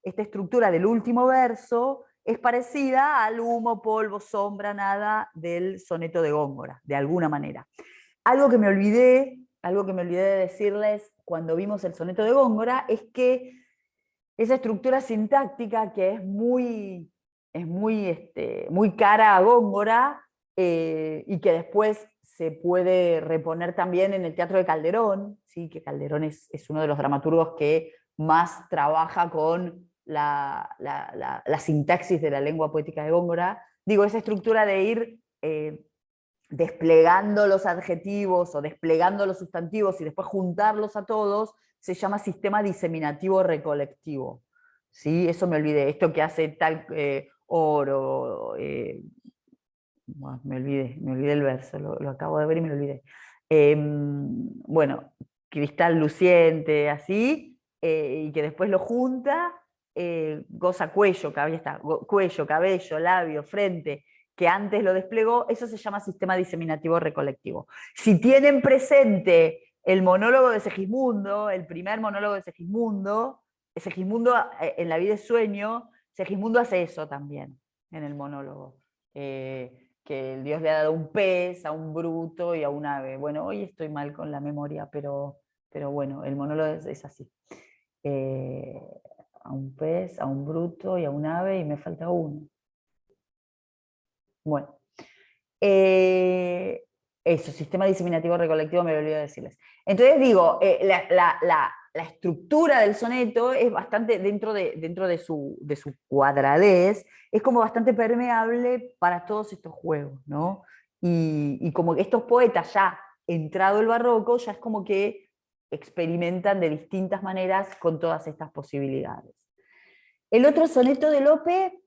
esta estructura del último verso es parecida al humo, polvo, sombra, nada del soneto de Góngora, de alguna manera. Algo que me olvidé de decirles cuando vimos el soneto de Góngora es que esa estructura sintáctica que es muy cara a Góngora y que después se puede reponer también en el teatro de Calderón, ¿sí? Que Calderón es uno de los dramaturgos que más trabaja con la sintaxis de la lengua poética de Góngora. Digo, esa estructura de ir desplegando los adjetivos o desplegando los sustantivos y después juntarlos a todos, se llama sistema diseminativo recolectivo. ¿Sí? Eso me olvidé, esto que hace tal oro, bueno, me olvidé el verso, lo acabo de ver y me lo olvidé. Bueno, cristal luciente, así, y que después lo junta, goza cuello, cuello, cabello, labio, frente, que antes lo desplegó, eso se llama sistema diseminativo recolectivo. Si tienen presente el monólogo de Segismundo, el primer monólogo de Segismundo en La vida es sueño, Segismundo hace eso también en el monólogo. Que el Dios le ha dado un pez, a un bruto y a un ave. Bueno, hoy estoy mal con la memoria, pero bueno, el monólogo es así. A un pez, a un bruto y a un ave y me falta uno. Bueno, eso, sistema diseminativo recolectivo me olvidé decirles. Entonces digo, la estructura del soneto es bastante, dentro de su cuadradez, es como bastante permeable para todos estos juegos, ¿no? Y como que estos poetas ya entrado el barroco, ya es como que experimentan de distintas maneras con todas estas posibilidades. El otro soneto de Lope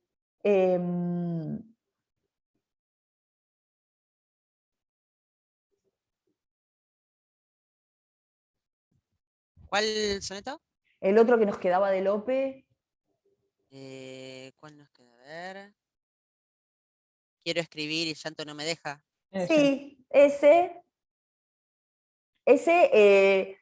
¿Cuál soneto? el otro que nos quedaba de Lope. ¿Cuál nos queda? A ver. Quiero escribir y el llanto no me deja. Sí, ese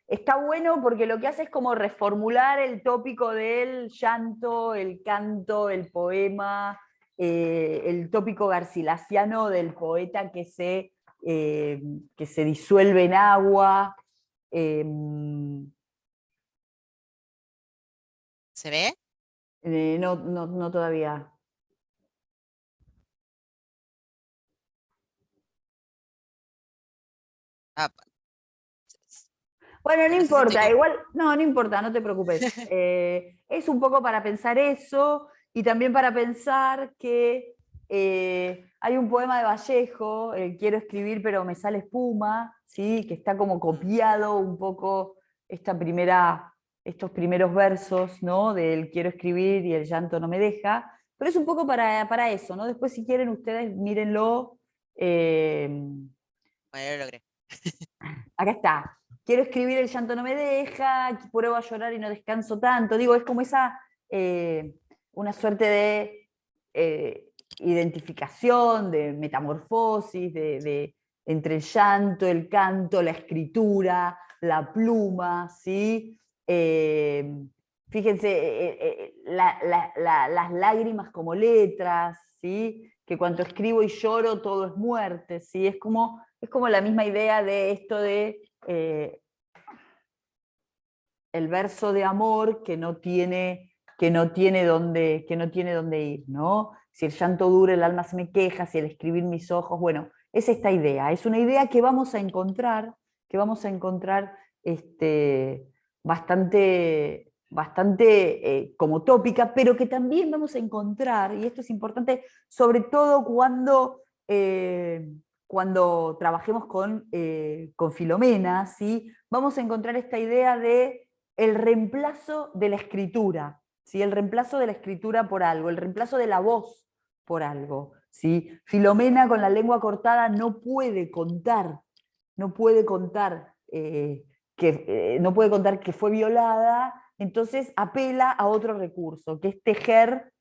está bueno porque lo que hace es como reformular el tópico del llanto, el canto, el poema, el tópico garcilaciano del poeta que se que se disuelve en agua. em, ¿Se ve? no, no, no todavía. Ah, Bueno, no no sé si importa, tengo. igual, no, no importa, no te preocupes. Es un poco para pensar eso y también para pensar que hay un poema de Vallejo, Quiero escribir pero me sale espuma, ¿sí? Que está como copiado un poco estos primeros versos, ¿no? Del quiero escribir y el llanto no me deja, pero es un poco para eso, ¿no? Después si quieren ustedes mírenlo. Bueno, lo logré. Acá está. Quiero escribir, el llanto no me deja, pruebo a llorar y no descanso tanto. Digo, es como una suerte de identificación, de metamorfosis, entre el llanto, el canto, la escritura, la pluma, ¿sí? Fíjense, las lágrimas como letras, ¿sí? Que cuando escribo y lloro todo es muerte, ¿sí? Es como la misma idea de esto de el verso de amor que no tiene dónde ir, ¿no? Si el llanto dura, el alma se me queja, si el escribir mis ojos, bueno, es esta idea, es una idea que vamos a encontrar, bastante como tópica, pero que también vamos a encontrar, y esto es importante, sobre todo cuando trabajemos con Filomena, ¿sí? Vamos a encontrar esta idea de el reemplazo de la escritura, ¿sí? El reemplazo de la escritura por algo, el reemplazo de la voz por algo, ¿sí? Filomena con la lengua cortada no puede contar, no puede contar, no puede contar que fue violada, entonces apela a otro recurso, que es tejer,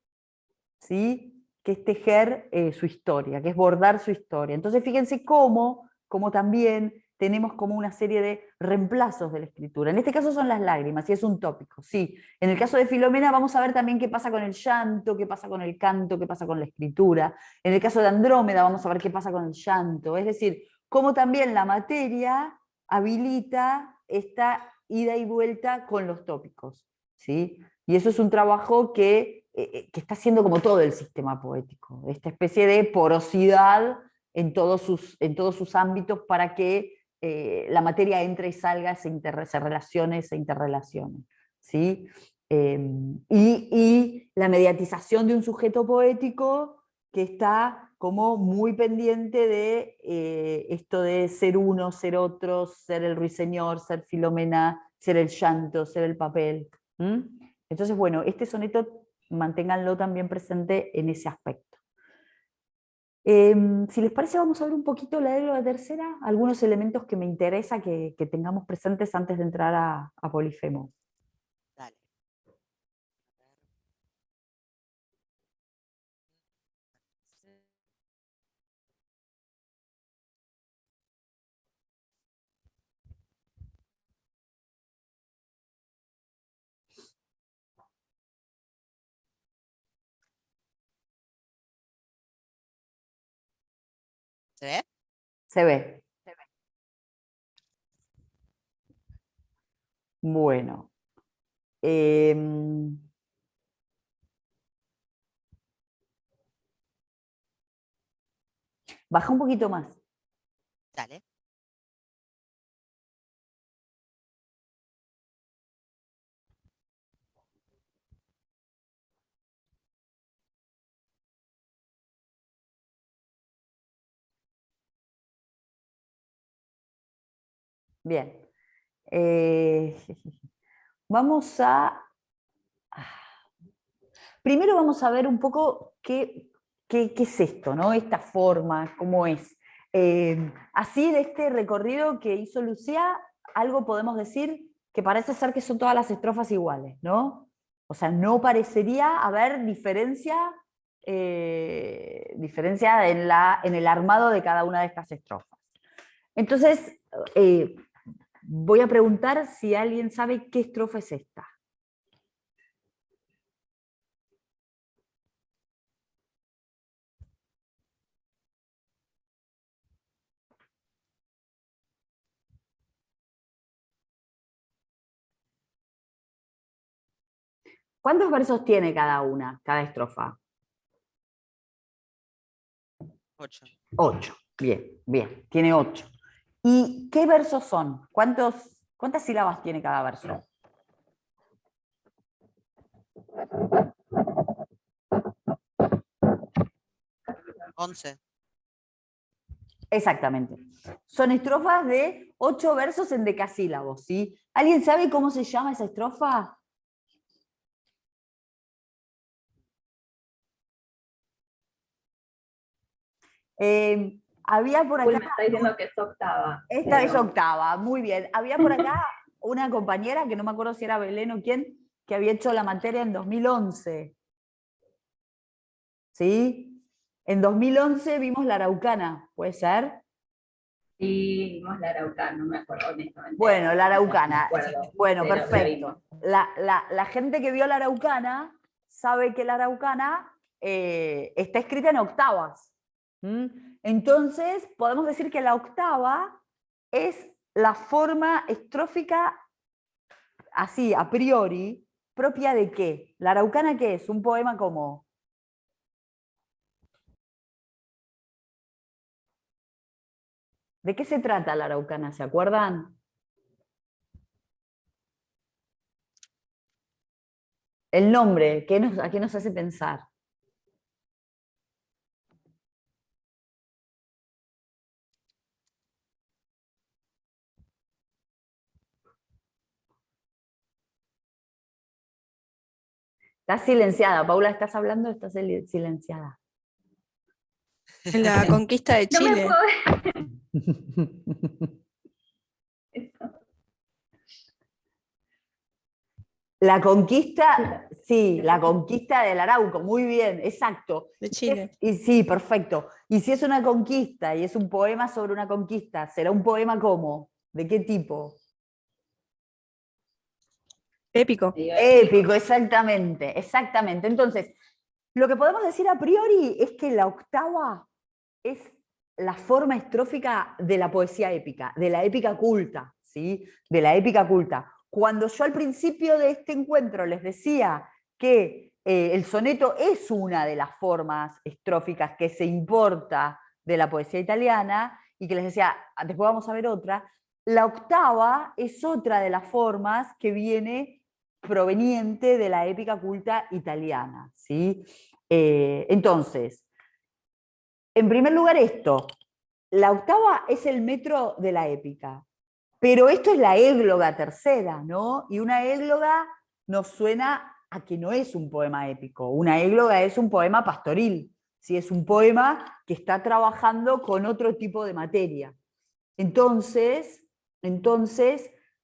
¿sí? Que es tejer su historia, que es bordar su historia. Entonces fíjense cómo también tenemos como una serie de reemplazos de la escritura. En este caso son las lágrimas, y es un tópico, sí. En el caso de Filomena vamos a ver también qué pasa con el llanto, qué pasa con el canto, qué pasa con la escritura. En el caso de Andrómeda vamos a ver qué pasa con el llanto. Es decir, cómo también la materia habilita esta ida y vuelta con los tópicos, ¿sí? Y eso es un trabajo que está haciendo como todo el sistema poético, esta especie de porosidad en todos sus ámbitos para que la materia entre y salga, se relacione, se interrelacione, ¿sí? Y la mediatización de un sujeto poético que está como muy pendiente de esto de ser uno, ser otro, ser el ruiseñor, ser Filomena, ser el llanto, ser el papel. Entonces, bueno, este soneto manténganlo también presente en ese aspecto. Si les parece, vamos a ver un poquito la tercera, algunos elementos que me interesa que tengamos presentes antes de entrar a Polifemo. Dale. ¿Se ve? Se ve. Bueno. Baja un poquito más. Dale. Bien. Eh, vamos a... Primero vamos a ver un poco qué es esto, ¿no? Esta forma, cómo es. Así de este recorrido que hizo Lucía, algo podemos decir que parece ser que son todas las estrofas iguales, ¿no? O sea, no parecería haber diferencia en el armado de cada una de estas estrofas. Entonces, voy a preguntar si alguien sabe qué estrofa es esta. ¿Cuántos versos tiene cada una, cada estrofa? 8. 8. Bien, bien, tiene 8. ¿Y qué versos son? ¿Cuántas sílabas tiene cada verso? ¿11? Exactamente. Son estrofas de 8 versos en decasílabos, ¿sí? ¿Alguien sabe cómo se llama esa estrofa? Había por Uy, acá, me está diciendo que es octava. esta es pero- octava, muy bien. Había por acá una compañera, que no me acuerdo si era Belén o quién, que había hecho la materia en 2011. ¿Sí? En 2011 vimos la Araucana, ¿puede ser? Sí, vimos la Araucana, no me acuerdo honestamente. Bueno, la No me Araucana. acuerdo, Bueno, pero la perfecto. vimos. La gente que vio la Araucana sabe que la Araucana está escrita en octavas. ¿Mm? Entonces, podemos decir que la octava es la forma estrófica, así, a priori, propia de qué. ¿La Araucana qué es? Un poema como... ¿De qué se trata la Araucana? ¿Se acuerdan? El nombre, ¿a qué nos hace pensar? Estás silenciada, Paula, ¿estás hablando? Estás silenciada. En la conquista de No me Chile. puedo eso. La conquista, sí, la conquista del Arauco, muy bien, exacto. De Chile. Y sí, perfecto. Y si es una conquista y es un poema sobre una conquista, ¿será un poema cómo? ¿De qué tipo? Épico. Épico, exactamente, exactamente. Entonces, lo que podemos decir a priori es que la octava es la forma estrófica de la poesía épica, de la épica culta, ¿sí? De la épica culta. Cuando yo al principio de este encuentro les decía que el soneto es una de las formas estróficas que se importa de la poesía italiana, y que les decía, después vamos a ver otra, la octava es otra de las formas que viene proveniente de la épica culta italiana, ¿sí? Entonces, en primer lugar esto, la octava es el metro de la épica, pero esto es la égloga tercera, ¿no? Y una égloga nos suena a que no es un poema épico, una égloga es un poema pastoril, ¿sí? Es un poema que está trabajando con otro tipo de materia. Entonces,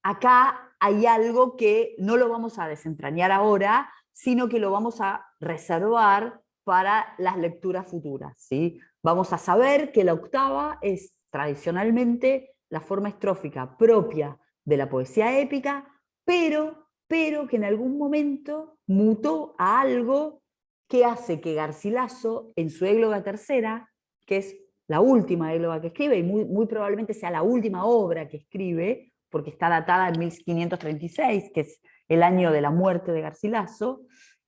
acá hay algo que no lo vamos a desentrañar ahora, sino que lo vamos a reservar para las lecturas futuras, ¿sí? Vamos a saber que la octava es tradicionalmente la forma estrófica propia de la poesía épica, pero que en algún momento mutó a algo que hace que Garcilaso, en su égloga tercera, que es la última égloga que escribe, y muy probablemente sea la última obra que escribe, porque está datada en 1536, que es el año de la muerte de Garcilaso,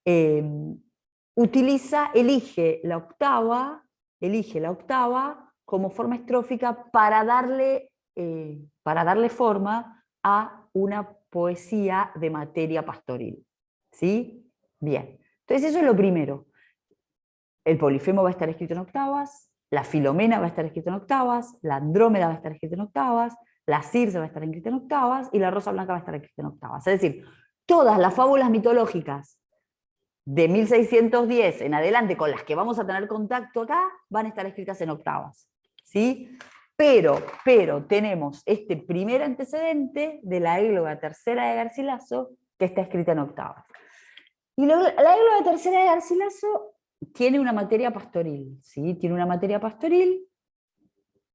elige la octava como forma estrófica para darle forma a una poesía de materia pastoril. ¿Sí? Bien. Entonces eso es lo primero. El Polifemo va a estar escrito en octavas, la Filomena va a estar escrita en octavas, la Andrómeda va a estar escrita en octavas, la Circe va a estar escrita en octavas y la Rosa Blanca va a estar escrita en octavas. Es decir, todas las fábulas mitológicas de 1610 en adelante con las que vamos a tener contacto acá van a estar escritas en octavas. ¿Sí? Pero tenemos este primer antecedente de la égloga tercera de Garcilaso que está escrita en octavas. Y la égloga tercera de Garcilaso tiene una materia pastoril, ¿sí? Tiene una materia pastoril,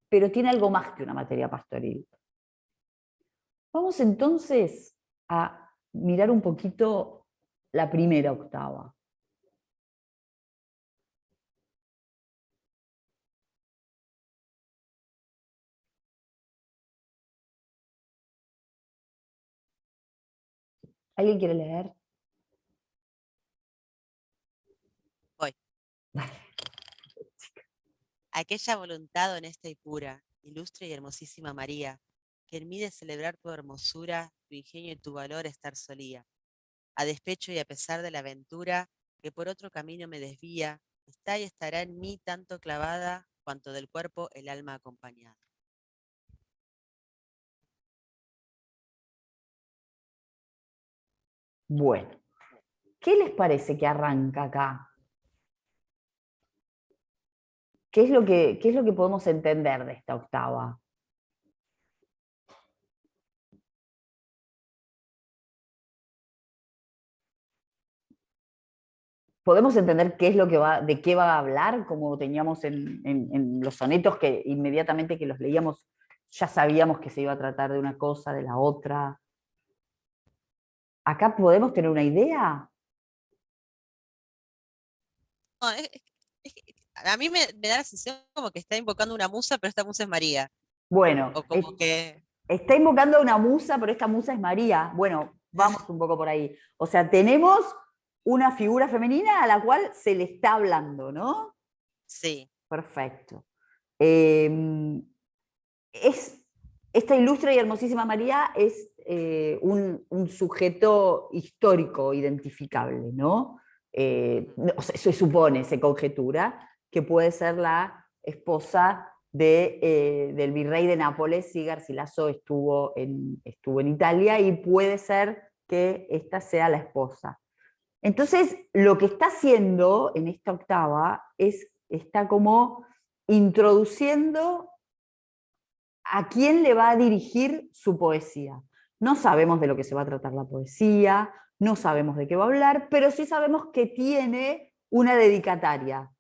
pero tiene algo más que una materia pastoril. Vamos entonces a mirar un poquito la primera octava. ¿Alguien quiere leer? Aquella voluntad honesta y pura, ilustre y hermosísima María, que en mí de celebrar tu hermosura, tu ingenio y tu valor estar solía, a despecho y a pesar de la aventura, que por otro camino me desvía, está y estará en mí tanto clavada, cuanto del cuerpo el alma acompañada. Bueno, ¿qué les parece que arranca acá? ¿Qué es lo que podemos entender de esta octava? ¿Podemos entender qué es lo que de qué va a hablar? Como teníamos en los sonetos que inmediatamente que los leíamos ya sabíamos que se iba a tratar de una cosa, de la otra. ¿Acá podemos tener una idea? No, a mí me da la sensación como que está invocando una musa, pero esta musa es María. Bueno, O como que... está invocando a una musa, pero esta musa es María. Bueno, vamos un poco por ahí. O sea, tenemos una figura femenina a la cual se le está hablando, ¿no? Sí. Perfecto. Esta ilustre y hermosísima María es un sujeto histórico identificable, ¿no? O sea, se supone, se conjetura que puede ser la esposa del virrey de Nápoles si Garcilaso estuvo en Italia, y puede ser que esta sea la esposa. Entonces, lo que está haciendo en esta octava está como introduciendo a quién le va a dirigir su poesía. No sabemos de lo que se va a tratar la poesía, no sabemos de qué va a hablar, pero sí sabemos que tiene una dedicataria.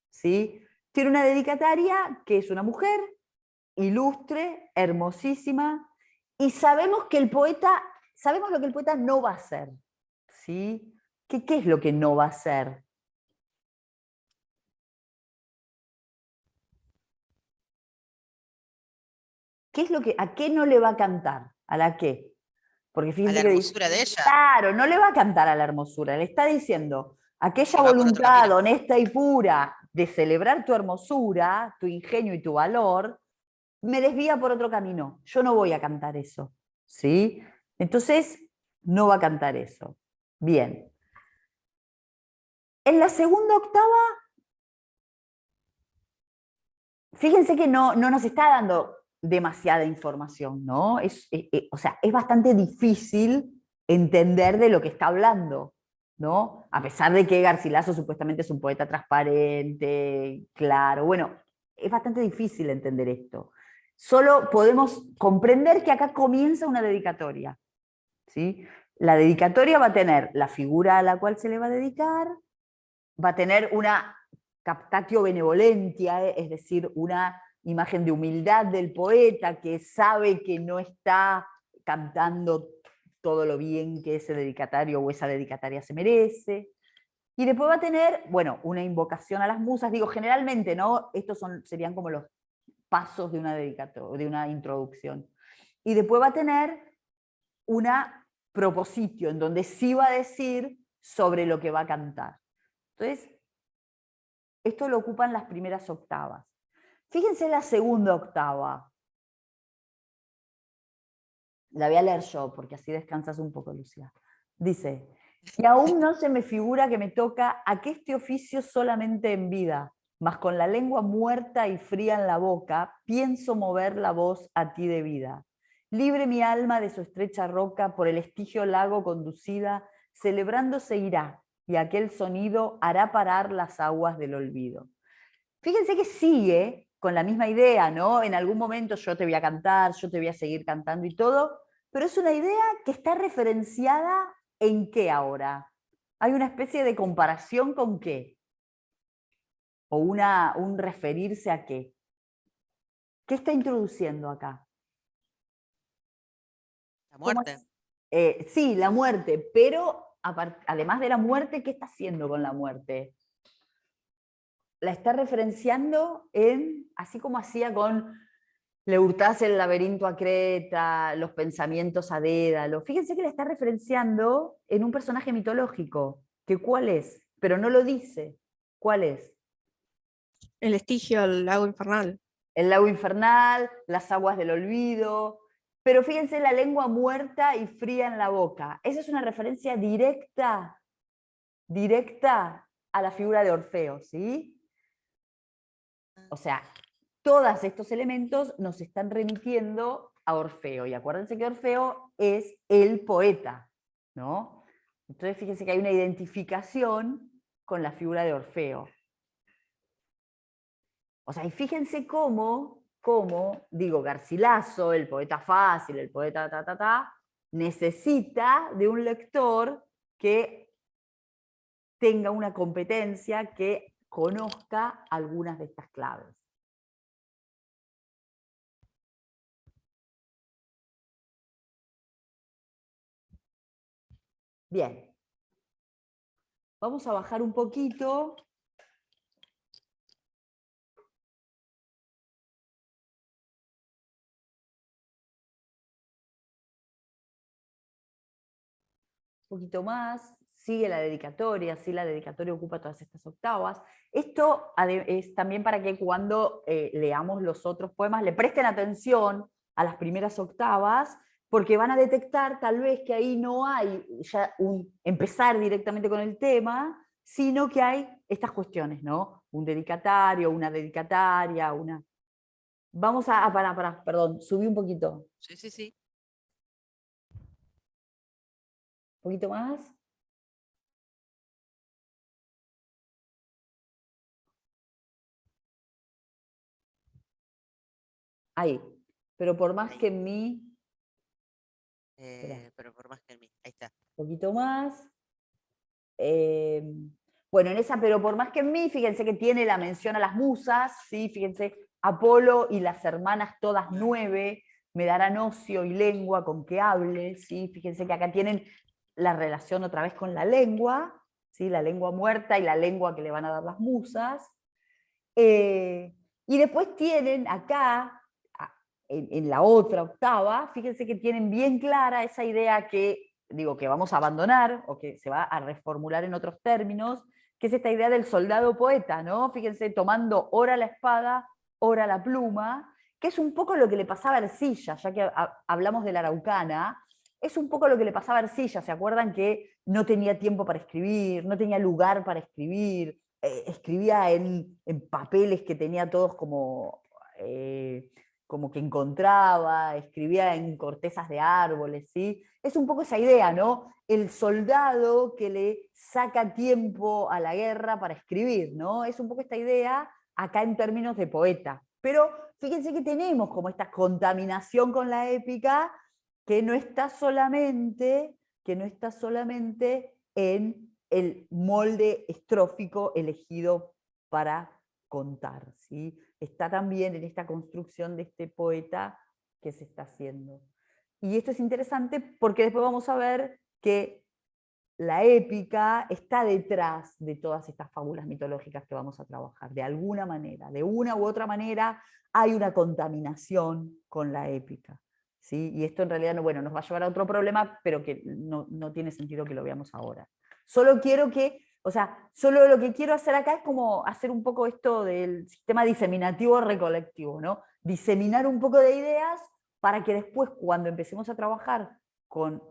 ¿Sí? Tiene una dedicataria que es una mujer ilustre, hermosísima, y sabemos lo que el poeta no va a hacer. ¿Sí? ¿Qué es lo que no va a hacer? ¿A qué no le va a cantar? ¿A la qué? Porque A fíjense la que dice, hermosura de ella. claro, no le va a cantar a la hermosura, le está diciendo, aquella Que va por otro voluntad camino. honesta y pura de celebrar tu hermosura, tu ingenio y tu valor, me desvía por otro camino. Yo no voy a cantar eso. ¿Sí? Entonces, no va a cantar eso. Bien. En la segunda octava, fíjense que no nos está dando demasiada información, ¿no? O sea, es bastante difícil entender de lo que está hablando, ¿no? A pesar de que Garcilaso supuestamente es un poeta transparente, claro, bueno, es bastante difícil entender esto. Solo podemos comprender que acá comienza una dedicatoria, ¿sí? La dedicatoria va a tener la figura a la cual se le va a dedicar, va a tener una captatio benevolentia, es decir, una imagen de humildad del poeta que sabe que no está cantando todo lo bien que ese dedicatario o esa dedicataria se merece. Y después va a tener, bueno, una invocación a las musas. Digo, generalmente, ¿no? Estos serían como los pasos de una dedicatoria, de una introducción. Y después va a tener una propositio, en donde sí va a decir sobre lo que va a cantar. Entonces, esto lo ocupan las primeras octavas. Fíjense la segunda octava. La voy a leer yo, porque así descansas un poco, Lucía. Dice, y aún no se me figura que me toca aqueste oficio solamente en vida, mas con la lengua muerta y fría en la boca, pienso mover la voz a ti de vida. Libre mi alma de su estrecha roca, por el estigio lago conducida, celebrándose irá, y aquel sonido hará parar las aguas del olvido. Fíjense que sigue con la misma idea, ¿no? En algún momento yo te voy a cantar, yo te voy a seguir cantando y todo, pero es una idea que está referenciada ¿en qué ahora? Hay una especie de comparación con qué, o un referirse a qué. ¿Qué está introduciendo acá? La muerte. Sí, la muerte, pero además de la muerte, ¿qué está haciendo con la muerte? La está referenciando así como hacía con Le hurtase el laberinto a Creta, los pensamientos a Dédalo. Fíjense que la está referenciando en un personaje mitológico, que cuál es, pero no lo dice. ¿Cuál es? El Estigio, el lago infernal. El lago infernal, las aguas del olvido. Pero fíjense la lengua muerta y fría en la boca. Esa es una referencia directa a la figura de Orfeo, ¿sí? O sea, todos estos elementos nos están remitiendo a Orfeo. Y acuérdense que Orfeo es el poeta, ¿no? Entonces fíjense que hay una identificación con la figura de Orfeo. O sea, y fíjense cómo, digo, Garcilaso, el poeta fácil, el poeta necesita de un lector que tenga una competencia, que conozca algunas de estas claves. Bien. Vamos a bajar un poquito. Un poquito más. Sigue la dedicatoria, sí, la dedicatoria ocupa todas estas octavas. Esto es también para que cuando leamos los otros poemas le presten atención a las primeras octavas, porque van a detectar tal vez que ahí no hay ya un empezar directamente con el tema, sino que hay estas cuestiones, ¿no? Un dedicatario, una dedicataria, una... Vamos a... perdón, subí un poquito. Sí, sí, sí. Un poquito más. Ahí. Pero por más que en mí... Pero por más que en mí. Ahí está. Un poquito más. Bueno, en esa, pero por más que en mí, fíjense que tiene la mención a las musas, ¿sí? Fíjense, Apolo y las hermanas todas 9, me darán ocio y lengua con que hable, ¿sí? Fíjense que acá tienen la relación otra vez con la lengua, ¿sí? La lengua muerta y la lengua que le van a dar las musas. Y después tienen acá, en la otra octava, fíjense que tienen bien clara esa idea que, digo, que vamos a abandonar, o que se va a reformular en otros términos, que es esta idea del soldado poeta, ¿no? Fíjense, tomando ora la espada, ora la pluma, que es un poco lo que le pasaba a Ercilla, ya que hablamos de la Araucana, es un poco lo que le pasaba a Ercilla, ¿se acuerdan que no tenía tiempo para escribir, no tenía lugar para escribir, escribía en papeles que tenía todos como que encontraba, escribía en cortezas de árboles, ¿sí? Es un poco esa idea, ¿no? El soldado que le saca tiempo a la guerra para escribir, ¿no? Es un poco esta idea acá en términos de poeta. Pero fíjense que tenemos como esta contaminación con la épica que no está solamente en el molde estrófico elegido para contar, ¿sí? Está también en esta construcción de este poeta que se está haciendo. Y esto es interesante porque después vamos a ver que la épica está detrás de todas estas fábulas mitológicas que vamos a trabajar, de alguna manera, de una u otra manera hay una contaminación con la épica, ¿sí? Y esto en realidad no, bueno, nos va a llevar a otro problema, pero que no tiene sentido que lo veamos ahora. Solo quiero que, o sea, solo lo que quiero hacer acá es como hacer un poco esto del sistema diseminativo recolectivo, ¿no? Diseminar un poco de ideas para que después, cuando empecemos a trabajar con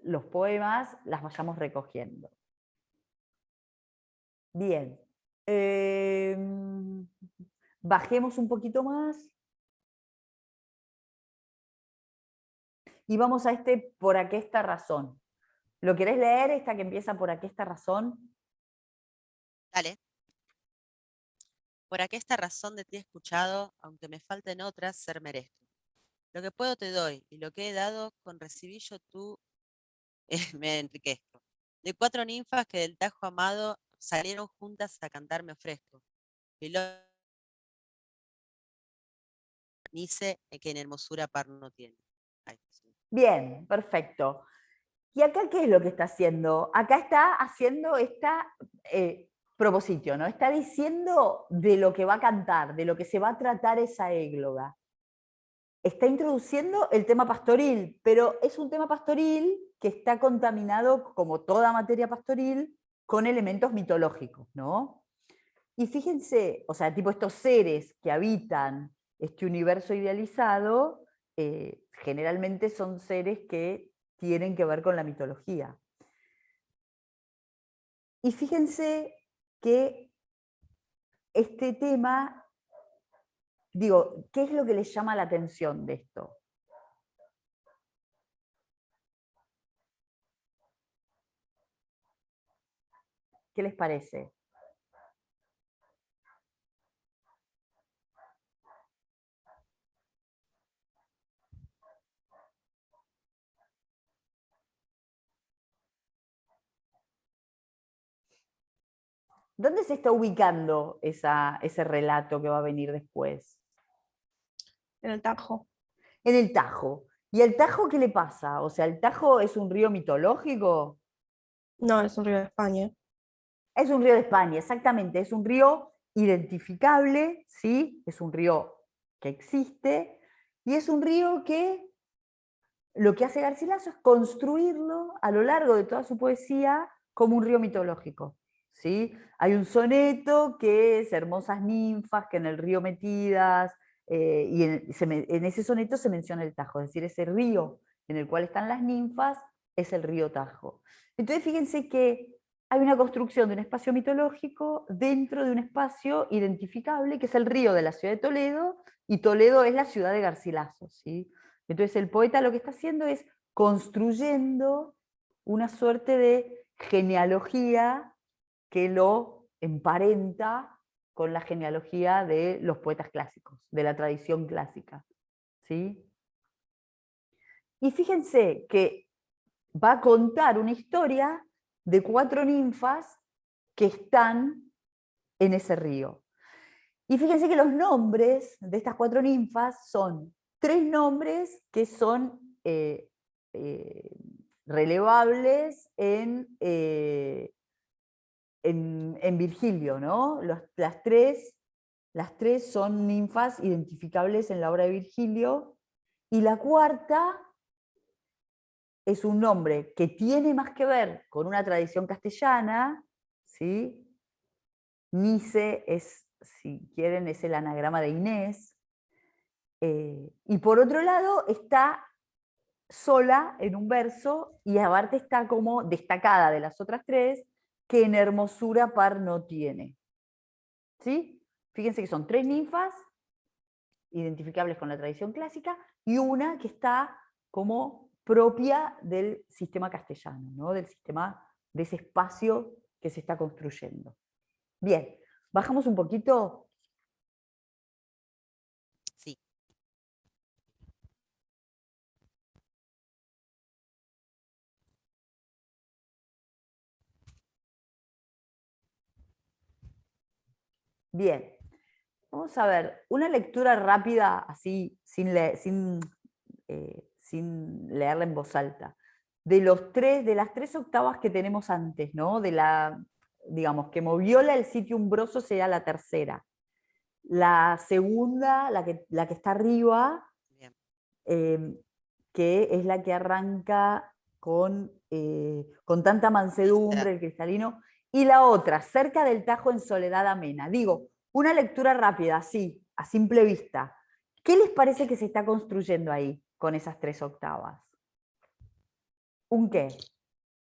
los poemas, las vayamos recogiendo. Bien. Bajemos un poquito más. Y vamos a este por aquesta razón. ¿Lo querés leer, esta que empieza por aquesta razón? Dale. Por aquesta razón de ti he escuchado, aunque me falten otras, ser merezco. Lo que puedo te doy, y lo que he dado, con recibillo tú me enriquezco. De 4 ninfas que del Tajo amado salieron juntas a cantar me ofrezco. Y lo dice que en hermosura par no tiene. Ay, sí. Bien, perfecto. ¿Y acá qué es lo que está haciendo? Acá está haciendo esta propositio, ¿no? Está diciendo de lo que va a cantar, de lo que se va a tratar esa égloga. Está introduciendo el tema pastoril, pero es un tema pastoril que está contaminado, como toda materia pastoril, con elementos mitológicos, ¿no? Y fíjense, o sea, tipo estos seres que habitan este universo idealizado, generalmente son seres que tienen que ver con la mitología. Y fíjense que este tema, digo, ¿qué es lo que les llama la atención de esto? ¿Qué les parece? ¿Dónde se está ubicando ese relato que va a venir después? En el Tajo. En el Tajo. ¿Y el Tajo qué le pasa? O sea, ¿el Tajo es un río mitológico? No, es un río de España. Es un río de España, exactamente. Es un río identificable, ¿sí? Es un río que existe y es un río que lo que hace Garcilaso es construirlo a lo largo de toda su poesía como un río mitológico. ¿Sí? Hay un soneto que es hermosas ninfas que en el río metidas, y en ese soneto se menciona el Tajo, es decir, ese río en el cual están las ninfas es el río Tajo. Entonces fíjense que hay una construcción de un espacio mitológico dentro de un espacio identificable que es el río de la ciudad de Toledo, y Toledo es la ciudad de Garcilaso. ¿Sí? Entonces el poeta lo que está haciendo es construyendo una suerte de genealogía que lo emparenta con la genealogía de los poetas clásicos, de la tradición clásica. ¿Sí? Y fíjense que va a contar una historia de 4 ninfas que están en ese río. Y fíjense que los nombres de estas 4 ninfas son 3 nombres que son relevables en Virgilio, ¿no? Las tres son ninfas identificables en la obra de Virgilio, y la cuarta es un nombre que tiene más que ver con una tradición castellana, ¿sí? Nice es, si quieren, es el anagrama de Inés. Y por otro lado está sola en un verso, y aparte está como destacada de las otras 3, que en hermosura par no tiene. ¿Sí? Fíjense que son 3 ninfas identificables con la tradición clásica y una que está como propia del sistema castellano, ¿no? Del sistema, de ese espacio que se está construyendo. Bien, bajamos un poquito. Sí. Bien, vamos a ver, una lectura rápida, así, sin leerla en voz alta. De las 3 octavas que tenemos antes, ¿no? Digamos, que moviola el sitio umbroso sería la tercera. La segunda, la que está arriba, Bien. que es la que arranca con tanta mansedumbre, el cristalino, y la otra, cerca del Tajo en soledad amena. Digo, una lectura rápida, así, a simple vista. ¿Qué les parece que se está construyendo ahí con esas 3 octavas? ¿Un qué?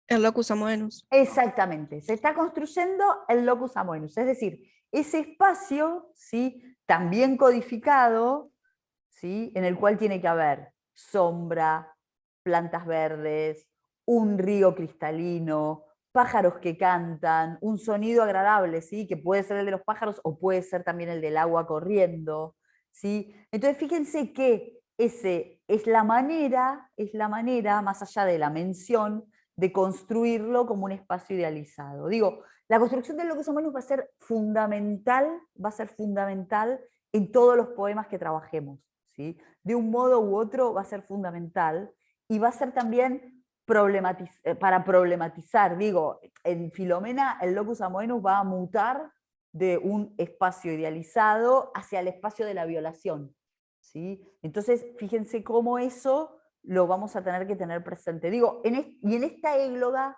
El locus amoenus. Exactamente, se está construyendo el locus amoenus, es decir, ese espacio, ¿sí? También codificado, ¿sí? En el cual tiene que haber sombra, plantas verdes, un río cristalino, pájaros que cantan, un sonido agradable, ¿sí? Que puede ser el de los pájaros o puede ser también el del agua corriendo, ¿sí? Entonces fíjense que es la manera, más allá de la mención, de construirlo como un espacio idealizado. Digo, la construcción del locus amoenus va a ser fundamental en todos los poemas que trabajemos. ¿Sí? De un modo u otro va a ser fundamental, y va a ser también para problematizar. Digo, en Filomena el locus amoenus va a mutar de un espacio idealizado hacia el espacio de la violación. ¿Sí? Entonces, fíjense cómo eso lo vamos a tener que tener presente. Digo, y en esta égloga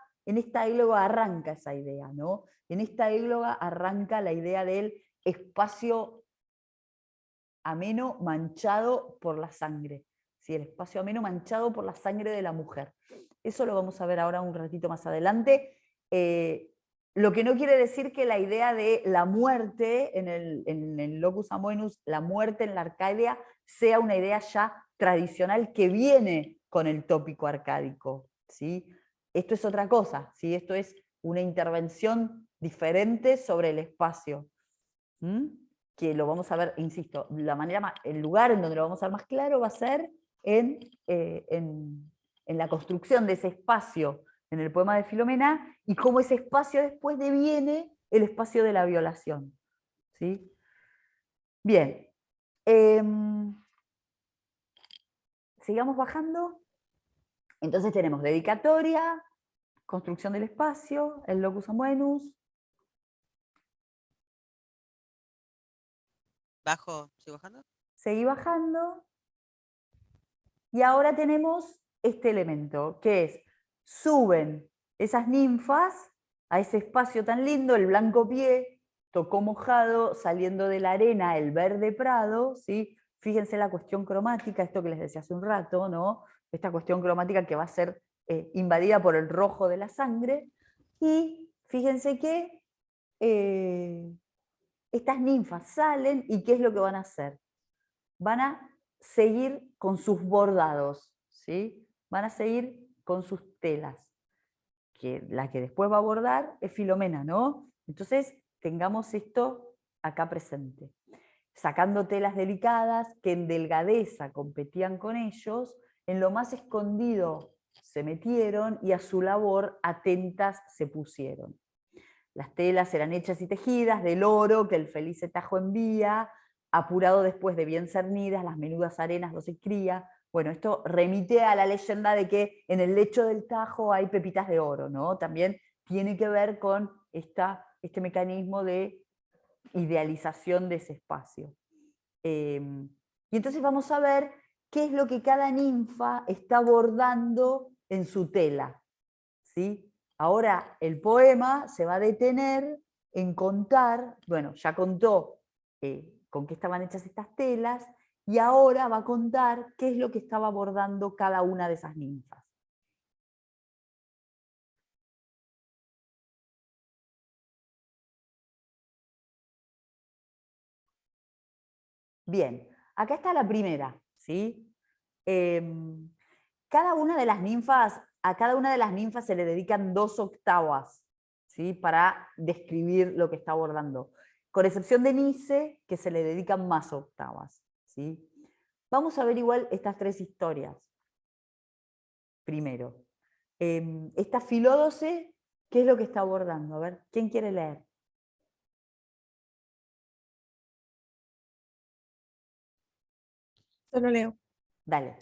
arranca esa idea, ¿no? En esta égloga arranca la idea del espacio ameno manchado por la sangre. ¿Sí? El espacio ameno manchado por la sangre de la mujer. Eso lo vamos a ver ahora un ratito más adelante. Lo que no quiere decir que la idea de la muerte en el locus amoenus, la muerte en la Arcadia, sea una idea ya tradicional que viene con el tópico arcádico. ¿Sí? Esto es otra cosa, ¿sí? Esto es una intervención diferente sobre el espacio. Que lo vamos a ver, insisto, el lugar en donde lo vamos a ver más claro va a ser en la construcción de ese espacio en el poema de Filomena, y cómo ese espacio después deviene el espacio de la violación. ¿Sí? Bien. Sigamos bajando. Entonces tenemos dedicatoria, construcción del espacio, el locus amoenus. ¿Bajo? ¿Sigo bajando? Seguí bajando. Y ahora tenemos este elemento, que es, suben esas ninfas a ese espacio tan lindo, el blanco pie, tocó mojado, saliendo de la arena, el verde prado, ¿sí? Fíjense la cuestión cromática, esto que les decía hace un rato, ¿no? Esta cuestión cromática que va a ser invadida por el rojo de la sangre, y fíjense que estas ninfas salen, y ¿qué es lo que van a hacer? Van a seguir con sus bordados, ¿sí? Van a seguir con sus telas, que la que después va a bordar es Filomena, ¿no? Entonces, tengamos esto acá presente. Sacando telas delicadas que en delgadeza competían con ellos, en lo más escondido se metieron y a su labor atentas se pusieron. Las telas eran hechas y tejidas del oro que el feliz Tajo envía, apurado después de bien cernidas, las menudas arenas los cría. Bueno, esto remite a la leyenda de que en el lecho del Tajo hay pepitas de oro, ¿no? También tiene que ver con este mecanismo de idealización de ese espacio. Y entonces vamos a ver qué es lo que cada ninfa está bordando en su tela, ¿sí? Ahora el poema se va a detener en contar, bueno, ya contó con qué estaban hechas estas telas, y ahora va a contar qué es lo que estaba bordando cada una de esas ninfas. Bien, acá está la primera, ¿sí? Cada una de las ninfas, a cada una de las ninfas se le dedican 2 octavas, ¿sí? Para describir lo que está bordando. Con excepción de Nice, que se le dedican más octavas, ¿sí? Vamos a ver igual estas 3 historias. Primero, esta Filódoce, ¿qué es lo que está bordando? A ver, ¿quién quiere leer? Solo leo. Dale.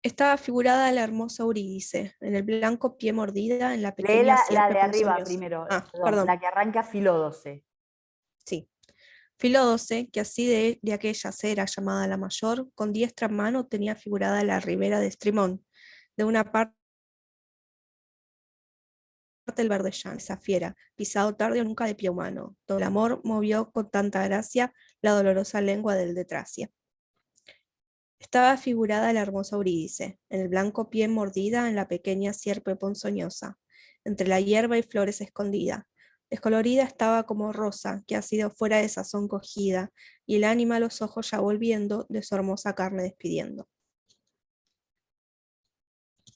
Estaba figurada la hermosa Eurídice, en el blanco pie mordida, en la Lee pequeña la sierpe de arriba ponzoñosa. primero, perdón, Perdón, la que arranca Filódoce. sí. Filódoce, que así de aquella era llamada la mayor, con diestra mano tenía figurada la ribera de Estrimón, de una parte el verde llano, esa fiera, pisado tarde o nunca de pie humano, donde el amor movió con tanta gracia la dolorosa lengua del de Tracia. Estaba figurada la hermosa Eurídice, en el blanco pie mordida en la pequeña sierpe ponzoñosa, entre la hierba y flores escondida. Descolorida estaba como rosa, que ha sido fuera de sazón cogida, y el ánima los ojos ya volviendo, de su hermosa carne despidiendo.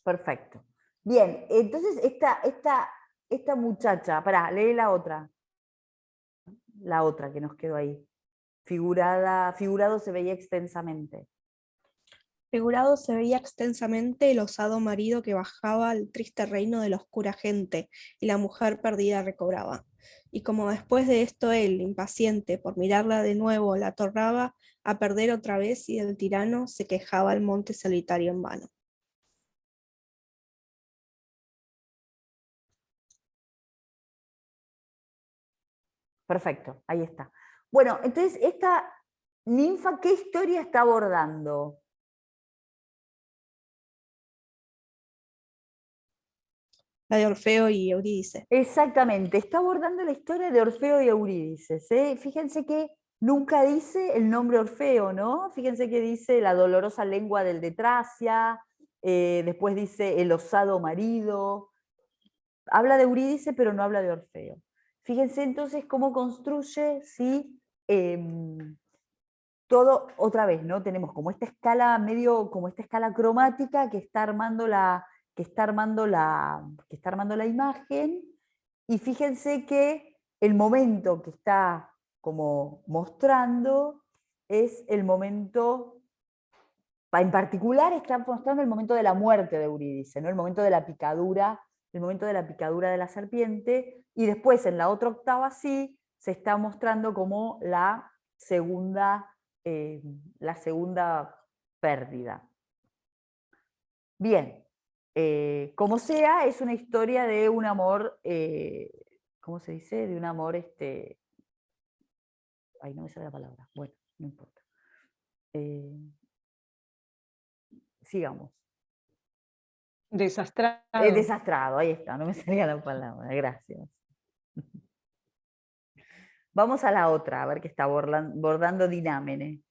Perfecto. Bien, entonces esta muchacha, pará, lee la otra que nos quedó ahí. Figurado se veía extensamente. Figurado se veía extensamente el osado marido que bajaba al triste reino de la oscura gente, y la mujer perdida recobraba. Y como después de esto él, impaciente por mirarla de nuevo, la tornaba a perder otra vez, y del tirano se quejaba el monte solitario en vano. Perfecto, ahí está. Bueno, entonces esta ninfa, ¿qué historia está abordando? La de Orfeo y Eurídice. Exactamente, está abordando la historia de Orfeo y Eurídice. Fíjense que nunca dice el nombre Orfeo, ¿no? Fíjense que dice la dolorosa lengua del de Tracia, después dice el osado marido. Habla de Eurídice, pero no habla de Orfeo. Fíjense entonces cómo construye, ¿sí? Todo otra vez, ¿no? Tenemos como esta escala medio, como esta escala cromática que está armando la imagen, y fíjense que el momento que está como mostrando es el momento, en particular está mostrando el momento de la muerte de Eurídice, ¿no? El momento de la picadura de la serpiente, y después en la otra octava sí se está mostrando como la segunda pérdida. Bien, como sea, es una historia de un amor, ¿cómo se dice? De un amor, ay, no me sale la palabra, bueno, no importa. Sigamos. Desastrado. Desastrado, ahí está, no me salía la palabra, gracias. Vamos a la otra, a ver qué está bordando Dinámene.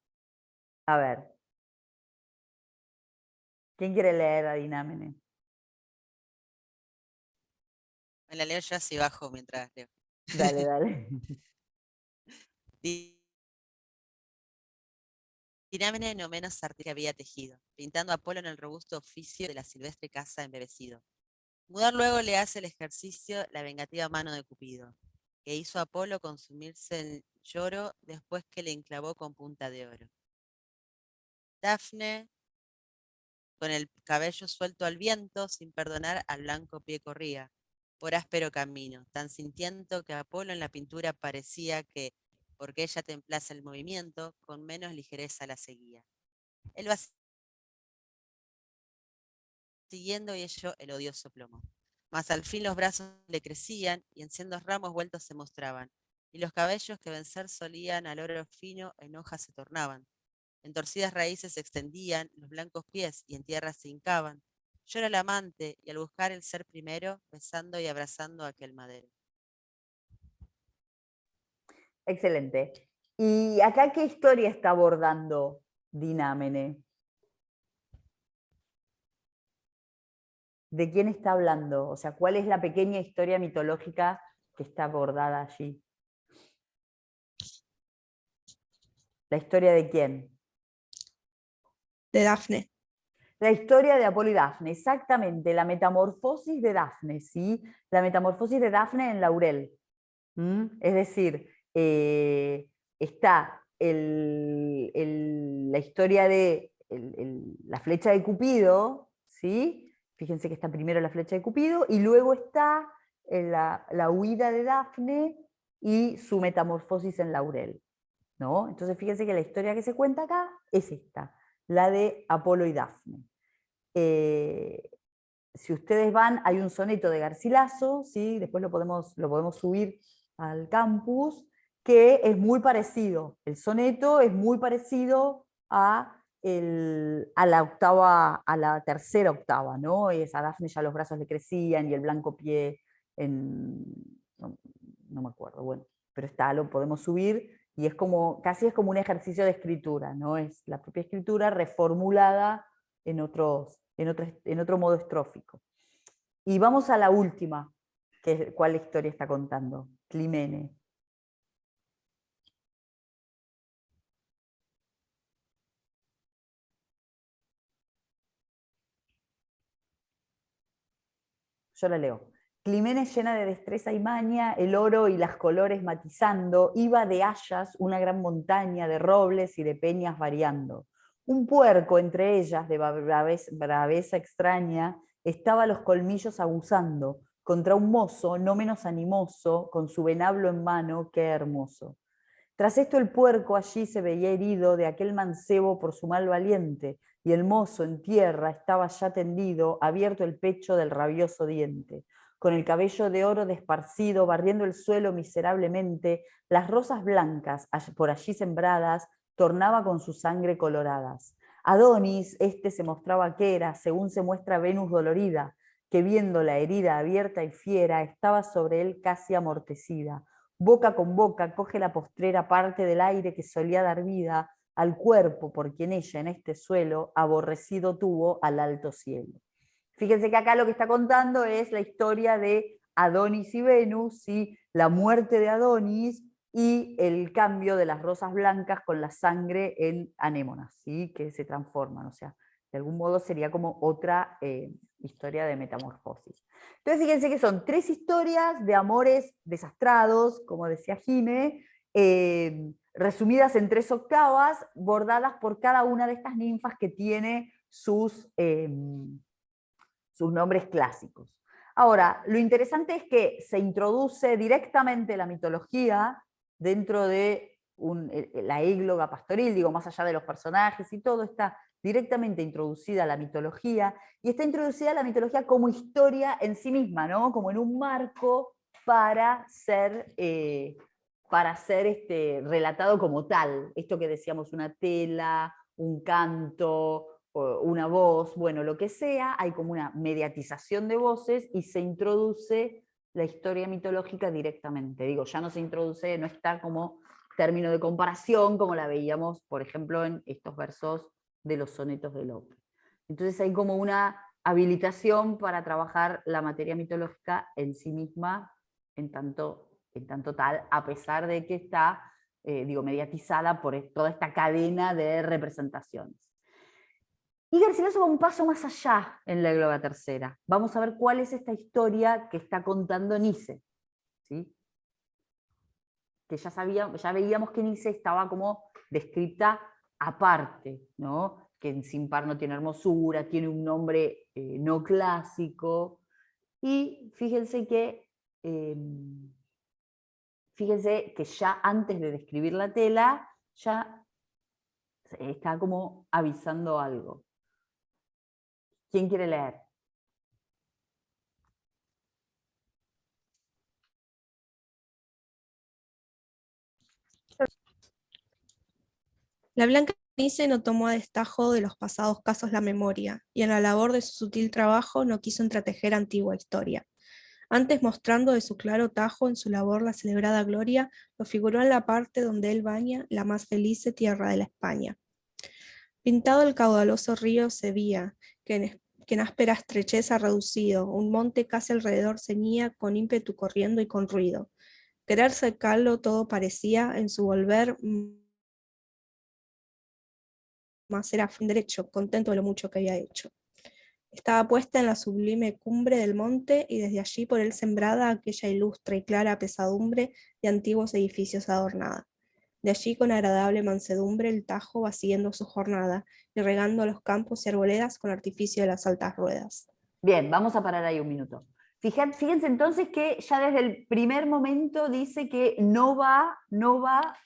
A ver. ¿Quién quiere leer a Dinámene? Me la leo yo así bajo mientras leo. Dale, dale. Dinámene no menos arte que había tejido, pintando a Apolo en el robusto oficio de la silvestre casa embebecido. Mudar luego le hace el ejercicio la vengativa mano de Cupido, que hizo a Apolo consumirse el lloro después que le enclavó con punta de oro. Dafne, con el cabello suelto al viento, sin perdonar al blanco pie corría, por áspero camino, tan sintiendo que Apolo en la pintura parecía que, porque ella templase el movimiento, con menos ligereza la seguía. Él va siguiendo y ello el odioso plomo. Mas al fin los brazos le crecían y en sendos ramos vueltos se mostraban, y los cabellos que vencer solían al oro fino en hojas se tornaban. En torcidas raíces se extendían los blancos pies y en tierra se hincaban. Llora el amante y al buscar el ser primero, besando y abrazando aquel madero. Excelente. ¿Y acá qué historia está abordando Dinámene? ¿De quién está hablando? O sea, ¿cuál es la pequeña historia mitológica que está abordada allí? ¿La historia de quién? De Dafne. La historia de Apolo y Dafne, exactamente, la metamorfosis de Dafne, ¿sí? La metamorfosis de Dafne en laurel. Es decir, está la historia de la flecha de Cupido, ¿sí? Fíjense que está primero la flecha de Cupido, y luego está la huida de Dafne y su metamorfosis en laurel, ¿no? Entonces fíjense que la historia que se cuenta acá es esta, la de Apolo y Dafne. Si ustedes van, hay un soneto de Garcilaso, ¿sí? Después lo podemos subir al campus, que es muy parecido. El soneto es muy parecido a la tercera octava, ¿no? Es a Dafne ya los brazos le crecían y el blanco pie no me acuerdo, bueno, pero está, lo podemos subir, y es como, casi es como un ejercicio de escritura, ¿no? Es la propia escritura reformulada en otro modo estrófico. Y vamos a la última, ¿cuál historia está contando? Climene. Yo la leo. Climene, llena de destreza y maña, el oro y las colores matizando, iba de hayas una gran montaña de robles y de peñas variando. Un puerco entre ellas, de braveza extraña, estaba los colmillos aguzando, contra un mozo no menos animoso, con su venablo en mano, qué hermoso. Tras esto el puerco allí se veía herido de aquel mancebo por su mal valiente, y el mozo en tierra estaba ya tendido, abierto el pecho del rabioso diente. Con el cabello de oro desparcido, barriendo el suelo miserablemente, las rosas blancas, por allí sembradas, tornaba con su sangre coloradas. Adonis, este se mostraba que era, según se muestra Venus dolorida, que viendo la herida abierta y fiera, estaba sobre él casi amortecida. Boca con boca coge la postrera parte del aire que solía dar vida al cuerpo por quien ella en este suelo aborrecido tuvo al alto cielo. Fíjense que acá lo que está contando es la historia de Adonis y Venus, y la muerte de Adonis y el cambio de las rosas blancas con la sangre en anémonas, ¿sí? Que se transforman, o sea, de algún modo sería como otra historia de metamorfosis. Entonces fíjense que son 3 historias de amores desastrados, como decía Jime, resumidas en 3 octavas, bordadas por cada una de estas ninfas que tiene sus nombres clásicos. Ahora, lo interesante es que se introduce directamente la mitología dentro de la égloga pastoril, digo, más allá de los personajes y todo, está directamente introducida la mitología, y está introducida la mitología como historia en sí misma, ¿no? Como en un marco para ser relatado como tal. Esto que decíamos, una tela, un canto, una voz, bueno, lo que sea, hay como una mediatización de voces y se introduce la historia mitológica directamente. Digo, ya no se introduce, no está como término de comparación como la veíamos, por ejemplo, en estos versos de los sonetos de Lope. Entonces hay como una habilitación para trabajar la materia mitológica en sí misma, en tanto tal, a pesar de que está, mediatizada por toda esta cadena de representaciones. Y Garcilaso va un paso más allá en la égloga tercera. Vamos a ver cuál es esta historia que está contando Nice, ¿sí? Que ya veíamos que Nice estaba como descrita aparte, ¿no? Que sin par no tiene hermosura, tiene un nombre no clásico. Y fíjense que ya antes de describir la tela, ya está como avisando algo. ¿Quién quiere leer? La blanca Nice no tomó a destajo de los pasados casos la memoria, y en la labor de su sutil trabajo no quiso entretejer antigua historia. Antes, mostrando de su claro tajo en su labor la celebrada gloria, lo figuró en la parte donde él baña la más felice tierra de la España. Pintado el caudaloso río Sevilla, que en áspera estrecheza reducido, un monte casi alrededor ceñía con ímpetu corriendo y con ruido. Querer secarlo todo parecía, en su volver, más era derecho, contento de lo mucho que había hecho. Estaba puesta en la sublime cumbre del monte, y desde allí por él sembrada aquella ilustre y clara pesadumbre de antiguos edificios adornada. De allí con agradable mansedumbre el Tajo va siguiendo su jornada, y regando los campos y arboledas con artificio de las altas ruedas. Bien, vamos a parar ahí un minuto. Fíjense entonces que ya desde el primer momento dice que no va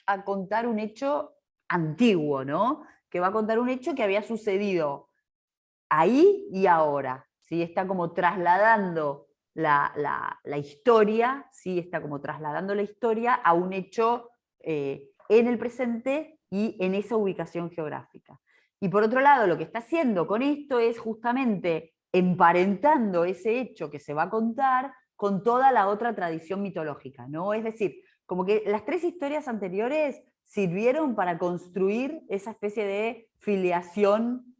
a contar un hecho antiguo, ¿no? Que va a contar un hecho que había sucedido ahí y ahora, ¿sí? Está como trasladando la historia, ¿sí? Está como trasladando la historia a un hecho en el presente y en esa ubicación geográfica. Y por otro lado, lo que está haciendo con esto es justamente emparentando ese hecho que se va a contar con toda la otra tradición mitológica, ¿no? Es decir, como que las 3 historias anteriores sirvieron para construir esa especie de filiación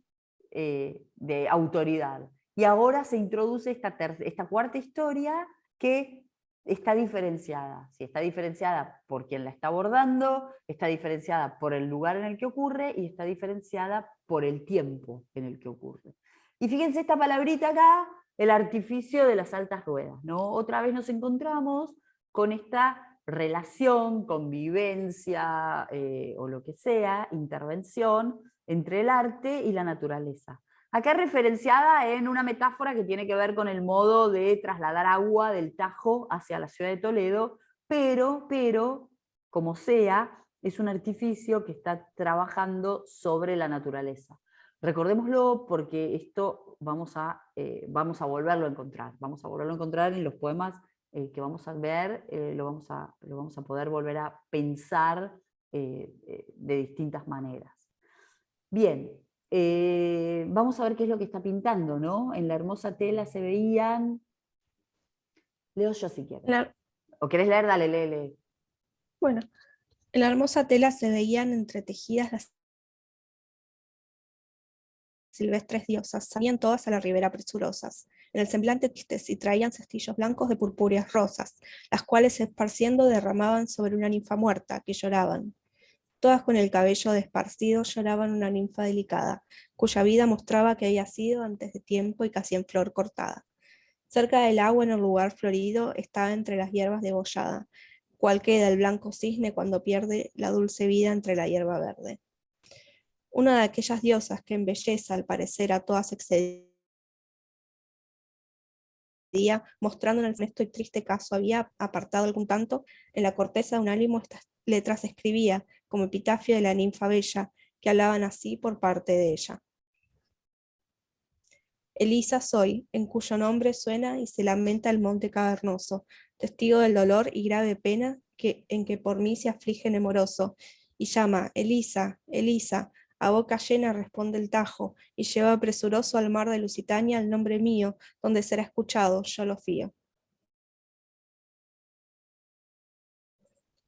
de autoridad. Y ahora se introduce esta cuarta historia que está diferenciada. ¿Sí? Está diferenciada por quien la está abordando, está diferenciada por el lugar en el que ocurre y está diferenciada por el tiempo en el que ocurre. Y fíjense esta palabrita acá, el artificio de las altas ruedas, ¿no? Otra vez nos encontramos con esta relación, convivencia o lo que sea, intervención entre el arte y la naturaleza. Acá referenciada en una metáfora que tiene que ver con el modo de trasladar agua del Tajo hacia la ciudad de Toledo, pero, como sea, es un artificio que está trabajando sobre la naturaleza. Recordémoslo porque esto vamos a volverlo a encontrar. Vamos a volverlo a encontrar en los poemas que vamos a ver, lo vamos a poder volver a pensar de distintas maneras. Bien, Vamos a ver qué es lo que está pintando, ¿no? En la hermosa tela se veían... Leo yo si quieres. ¿O querés leer? Dale, lee. Bueno, en la hermosa tela se veían entretejidas las silvestres diosas, salían todas a la ribera presurosas, en el semblante tristes, y traían cestillos blancos de purpúreas rosas, las cuales esparciendo derramaban sobre una ninfa muerta, que lloraban. Todas con el cabello desparcido lloraban una ninfa delicada, cuya vida mostraba que había sido antes de tiempo y casi en flor cortada. Cerca del agua, en el lugar florido, estaba entre las hierbas degollada, cual queda el blanco cisne cuando pierde la dulce vida entre la hierba verde. Una de aquellas diosas que en belleza, al parecer, a todas excedía, mostrando en el funesto y triste caso, había apartado algún tanto en la corteza de un álimo estas letras escribía, como epitafio de la ninfa bella, que hablaban así por parte de ella. Elisa soy, en cuyo nombre suena y se lamenta el monte cavernoso, testigo del dolor y grave pena en que por mí se aflige nemoroso, y llama, Elisa, Elisa, a boca llena responde el Tajo, y lleva presuroso al mar de Lusitania el nombre mío, donde será escuchado, yo lo fío.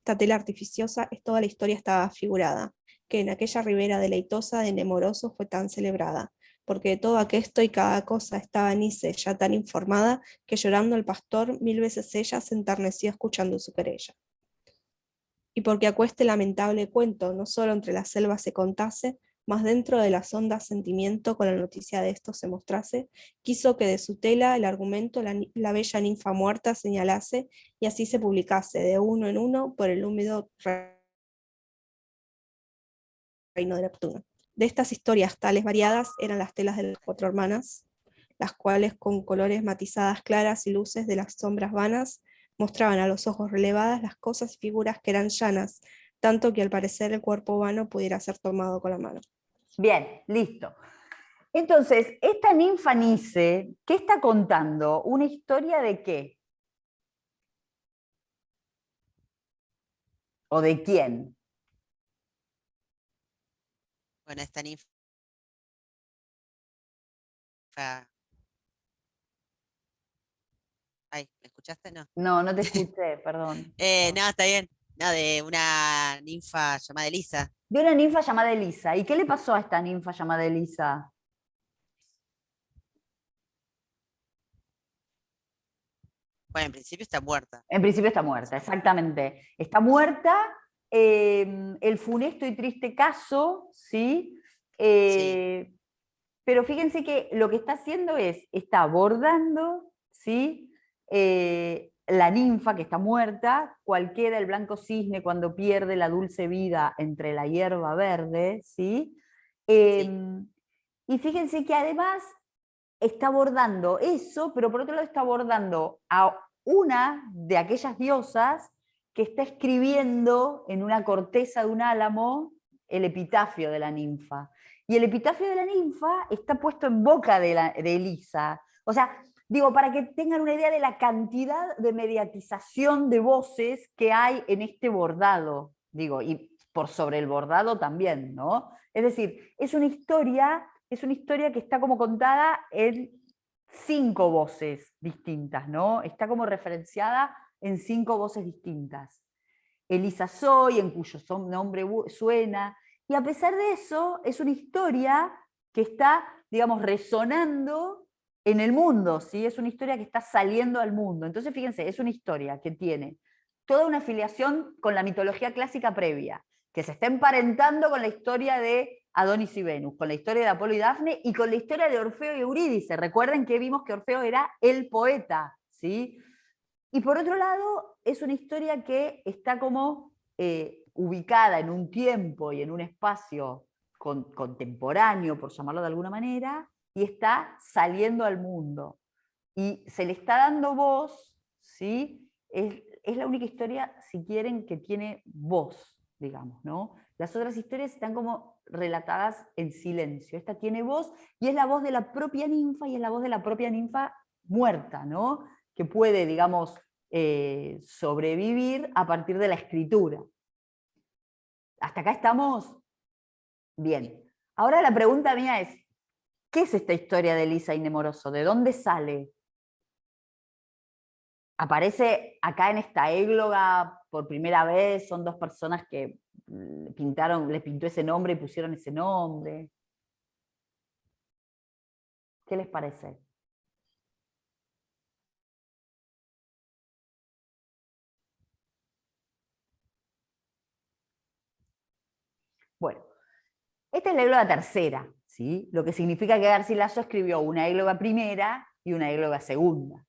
Esta tela artificiosa es toda la historia estaba figurada, que en aquella ribera deleitosa de Nemoroso fue tan celebrada, porque de todo aquesto y cada cosa estaba Nice ya tan informada, que llorando el pastor 1000 veces ella se enterneció escuchando su querella. Y porque aqueste lamentable cuento no solo entre las selvas se contase, mas dentro de las ondas sentimiento con la noticia de esto se mostrase, quiso que de su tela el argumento la bella ninfa muerta señalase, y así se publicase de uno en uno por el húmedo reino de Neptuno. De estas historias tales variadas eran las telas de las 4 hermanas, las cuales con colores matizadas claras y luces de las sombras vanas, mostraban a los ojos relevadas las cosas y figuras que eran llanas, tanto que al parecer el cuerpo vano pudiera ser tomado con la mano. Bien, listo. Entonces, esta ninfa Nice, ¿qué está contando? ¿Una historia de qué? ¿O de quién? Bueno, esta ninfa. Ay, ¿me escuchaste? No. No te escuché, perdón. No, está bien. No, de una ninfa llamada Elisa. De una ninfa llamada Elisa. ¿Y qué le pasó a esta ninfa llamada Elisa? Bueno, en principio está muerta. En principio está muerta, exactamente. Está muerta, el funesto y triste caso, ¿sí? Sí. Pero fíjense que lo que está haciendo está abordando, ¿sí? La ninfa que está muerta, cualquiera el blanco cisne cuando pierde la dulce vida entre la hierba verde, ¿sí? Y fíjense que además está abordando eso, pero por otro lado está abordando a una de aquellas diosas que está escribiendo en una corteza de un álamo el epitafio de la ninfa. Y el epitafio de la ninfa está puesto en boca de Elisa. O sea, digo, para que tengan una idea de la cantidad de mediatización de voces que hay en este bordado, digo, y por sobre el bordado también, ¿no? Es decir, es una historia que está como contada en 5 voces distintas, ¿no? Está como referenciada en 5 voces distintas. Elisa soy, en cuyo nombre suena, y a pesar de eso, es una historia que está, digamos, resonando en el mundo, ¿sí? Es una historia que está saliendo al mundo. Entonces, fíjense, es una historia que tiene toda una afiliación con la mitología clásica previa, que se está emparentando con la historia de Adonis y Venus, con la historia de Apolo y Dafne y con la historia de Orfeo y Eurídice. Recuerden que vimos que Orfeo era el poeta, ¿sí? Y por otro lado, es una historia que está como ubicada en un tiempo y en un espacio contemporáneo, por llamarlo de alguna manera, y está saliendo al mundo. Y se le está dando voz, ¿sí? Es la única historia, si quieren, que tiene voz, digamos, ¿no? Las otras historias están como relatadas en silencio. Esta tiene voz y es la voz de la propia ninfa y es la voz de la propia ninfa muerta, ¿no? Que puede, digamos, sobrevivir a partir de la escritura. ¿Hasta acá estamos? Bien. Ahora la pregunta mía es, ¿qué es esta historia de Elisa y Nemoroso? ¿De dónde sale? Aparece acá en esta égloga por primera vez, son dos personas que les pintó ese nombre y pusieron ese nombre. ¿Qué les parece? Bueno, esta es la égloga tercera, ¿sí? Lo que significa que Garcilaso escribió una égloga primera y una égloga segunda.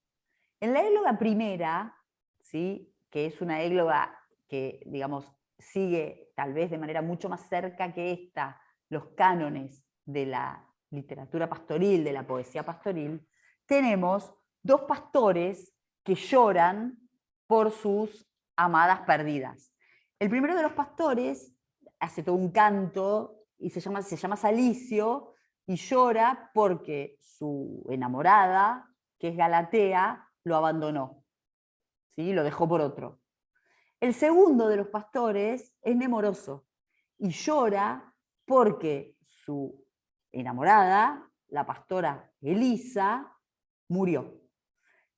En la égloga primera, ¿sí? Que es una égloga que, digamos, sigue tal vez de manera mucho más cerca que esta los cánones de la literatura pastoril, de la poesía pastoril, tenemos dos pastores que lloran por sus amadas perdidas. El primero de los pastores hace todo un canto y se llama Salicio y llora porque su enamorada, que es Galatea, lo abandonó, ¿sí? Lo dejó por otro. El segundo de los pastores es Nemoroso y llora porque su enamorada, la pastora Elisa, murió.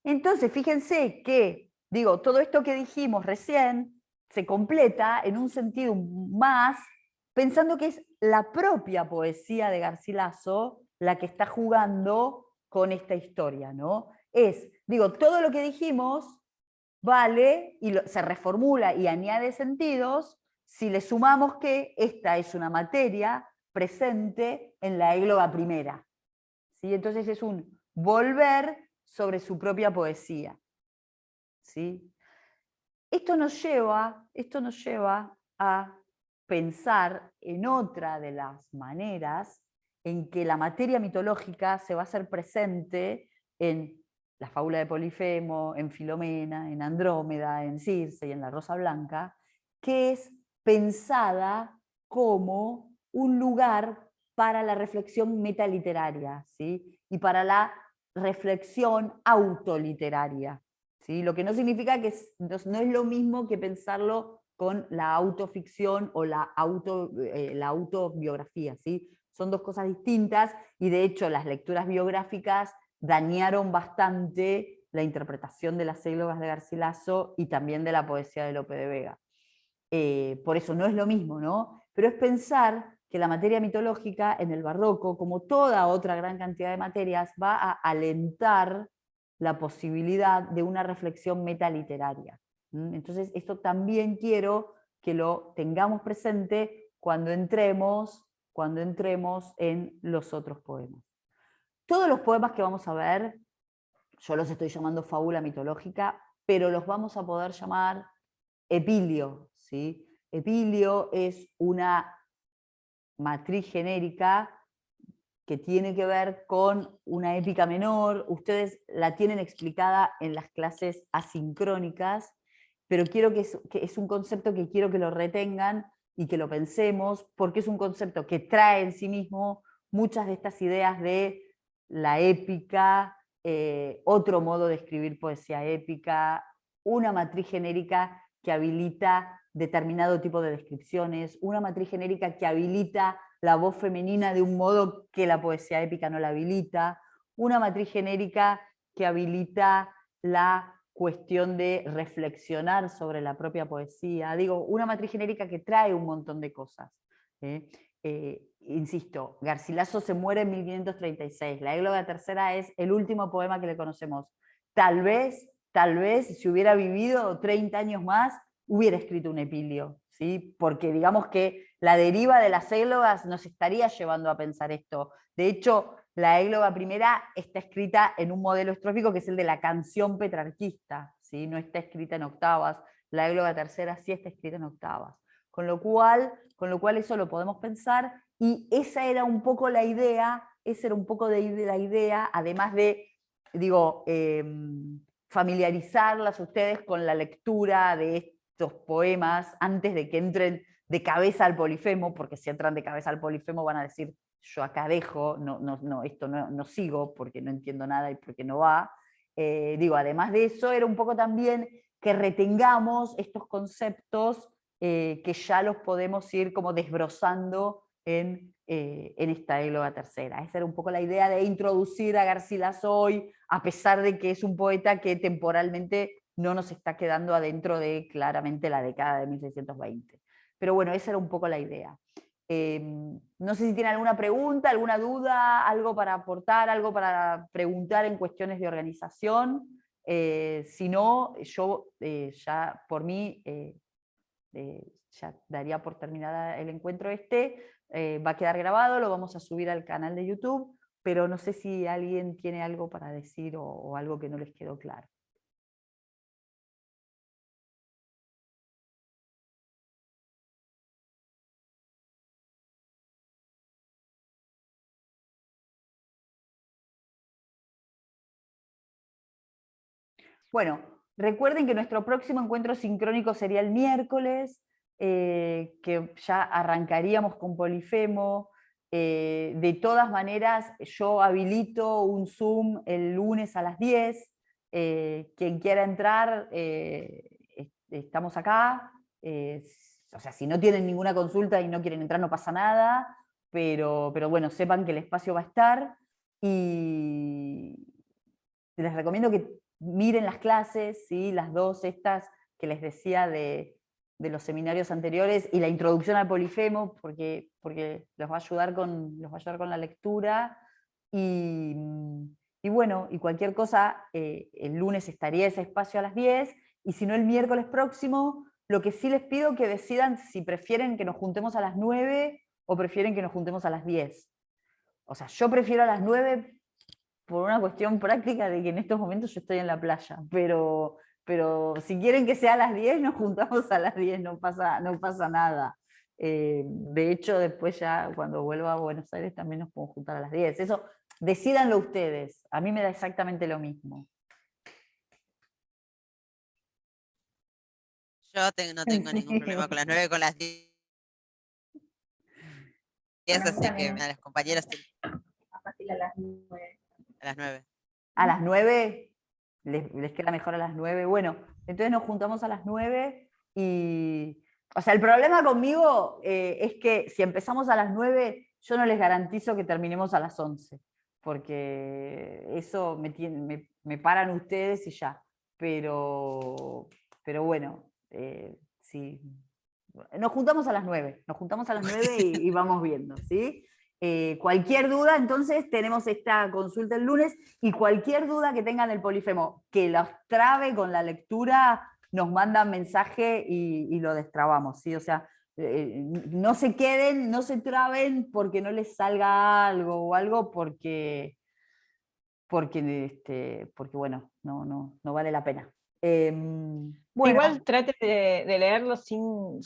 Entonces, fíjense que, digo, todo esto que dijimos recién se completa en un sentido más, pensando que es la propia poesía de Garcilaso la que está jugando con esta historia, ¿no? Digo, todo lo que dijimos vale y se reformula y añade sentidos si le sumamos que esta es una materia presente en la égloga primera, ¿sí? Entonces es un volver sobre su propia poesía, ¿sí? Esto nos lleva a pensar en otra de las maneras en que la materia mitológica se va a hacer presente en la fábula de Polifemo, en Filomena, en Andrómeda, en Circe y en la Rosa Blanca, que es pensada como un lugar para la reflexión metaliteraria, ¿sí? Y para la reflexión autoliteraria, ¿sí? Lo que no significa que no es lo mismo que pensarlo con la autoficción o la autobiografía, ¿sí? Son dos cosas distintas y de hecho las lecturas biográficas dañaron bastante la interpretación de las églogas de Garcilaso y también de la poesía de Lope de Vega. Por eso no es lo mismo, ¿no? Pero es pensar que la materia mitológica en el barroco, como toda otra gran cantidad de materias, va a alentar la posibilidad de una reflexión metaliteraria. Entonces, esto también quiero que lo tengamos presente cuando entremos en los otros poemas. Todos los poemas que vamos a ver, yo los estoy llamando fábula mitológica, pero los vamos a poder llamar epilio, ¿sí? Epilio es una matriz genérica que tiene que ver con una épica menor. Ustedes la tienen explicada en las clases asincrónicas, pero quiero que es un concepto que quiero que lo retengan y que lo pensemos, porque es un concepto que trae en sí mismo muchas de estas ideas de la épica, otro modo de escribir poesía épica, una matriz genérica que habilita determinado tipo de descripciones, una matriz genérica que habilita la voz femenina de un modo que la poesía épica no la habilita, una matriz genérica que habilita la cuestión de reflexionar sobre la propia poesía, digo, una matriz genérica que trae un montón de cosas. Insisto, Garcilaso se muere en 1536, la égloga tercera es el último poema que le conocemos. Tal vez, si hubiera vivido 30 años más, hubiera escrito un epilio, ¿sí? Porque digamos que la deriva de las églogas nos estaría llevando a pensar esto. De hecho, la égloga primera está escrita en un modelo estrófico que es el de la canción petrarquista, ¿sí? No está escrita en octavas. La égloga tercera sí está escrita en octavas. Con lo cual eso lo podemos pensar, y esa era un poco la idea, además de, digo, familiarizarlas ustedes con la lectura de estos poemas antes de que entren de cabeza al Polifemo, porque si entran de cabeza al Polifemo van a decir, yo acá dejo, esto no sigo porque no entiendo nada y porque no va. Digo, además de eso, era un poco también que retengamos estos conceptos que ya los podemos ir como desbrozando en en esta égloga tercera. Esa era un poco la idea de introducir a Garcilaso hoy, a pesar de que es un poeta que temporalmente no nos está quedando adentro de claramente la década de 1620. Pero bueno, esa era un poco la idea. No sé si tienen alguna pregunta, alguna duda, algo para aportar, algo para preguntar en cuestiones de organización. Si no, yo ya por mí ya daría por terminada el encuentro va a quedar grabado, lo vamos a subir al canal de YouTube, pero no sé si alguien tiene algo para decir o algo que no les quedó claro. Bueno, recuerden que nuestro próximo encuentro sincrónico sería el miércoles, que ya arrancaríamos con Polifemo. De todas maneras, yo habilito un Zoom el lunes a las 10. Quien quiera entrar, estamos acá. O sea, si no tienen ninguna consulta y no quieren entrar, no pasa nada. Pero bueno, sepan que el espacio va a estar. Y les recomiendo que miren las clases, ¿sí? Las dos estas que les decía de los seminarios anteriores y la introducción al Polifemo, porque los va a ayudar con la lectura. Y bueno, y cualquier cosa, el lunes estaría ese espacio a las 10, y si no el miércoles próximo, lo que sí les pido que decidan si prefieren que nos juntemos a las 9 o prefieren que nos juntemos a las 10. O sea, yo prefiero a las 9 por una cuestión práctica de que en estos momentos yo estoy en la playa, pero si quieren que sea a las 10, nos juntamos a las 10, no pasa nada. De hecho, después ya cuando vuelva a Buenos Aires también nos podemos juntar a las 10. Eso, decídanlo ustedes, a mí me da exactamente lo mismo. Yo no tengo ningún problema con las 9, con las 10. Así que a las compañeras Más fácil a las 9. a las 9. ¿A las 9? ¿Les queda mejor a las 9? Bueno, entonces nos juntamos a las 9 y... O sea, el problema conmigo es que si empezamos a las 9, yo no les garantizo que terminemos a las 11, porque eso me paran ustedes y ya. Pero bueno, sí. Nos juntamos a las 9, y vamos viendo, ¿sí? Cualquier duda, entonces tenemos esta consulta el lunes, y cualquier duda que tengan del Polifemo que los trabe con la lectura, nos mandan mensaje y lo destrabamos, ¿sí? O sea, no se queden, no se traben porque no les salga algo o algo, porque bueno, no vale la pena. Bueno. Igual trate de leerlo sin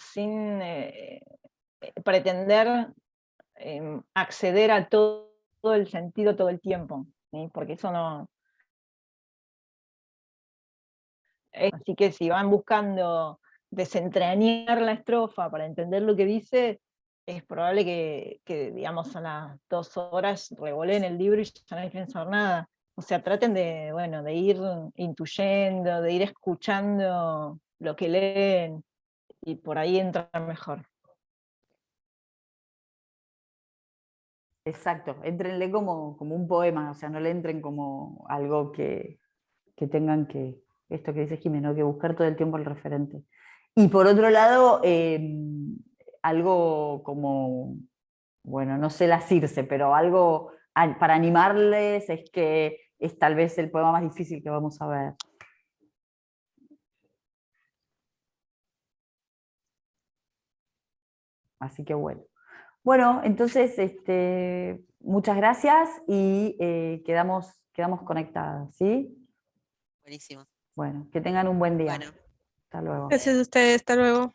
pretender acceder a todo el sentido todo el tiempo, ¿sí? Porque eso no... Así que si van buscando desentrañar la estrofa para entender lo que dice, es probable que digamos, a las 2 horas revoleen el libro y ya no hay que pensar nada. O sea, traten de ir intuyendo, de ir escuchando lo que leen, y por ahí entran mejor. Exacto, éntrenle como un poema, o sea, no le entren como algo que tengan que, esto que dice Jimeno, que buscar todo el tiempo el referente. Y por otro lado, algo como, bueno, no sé la Circe, pero algo para animarles es que es tal vez el poema más difícil que vamos a ver. Así que bueno. Bueno, entonces, muchas gracias y quedamos conectadas, ¿sí? Buenísimo. Bueno, que tengan un buen día. Bueno. Hasta luego. Gracias a ustedes, hasta luego.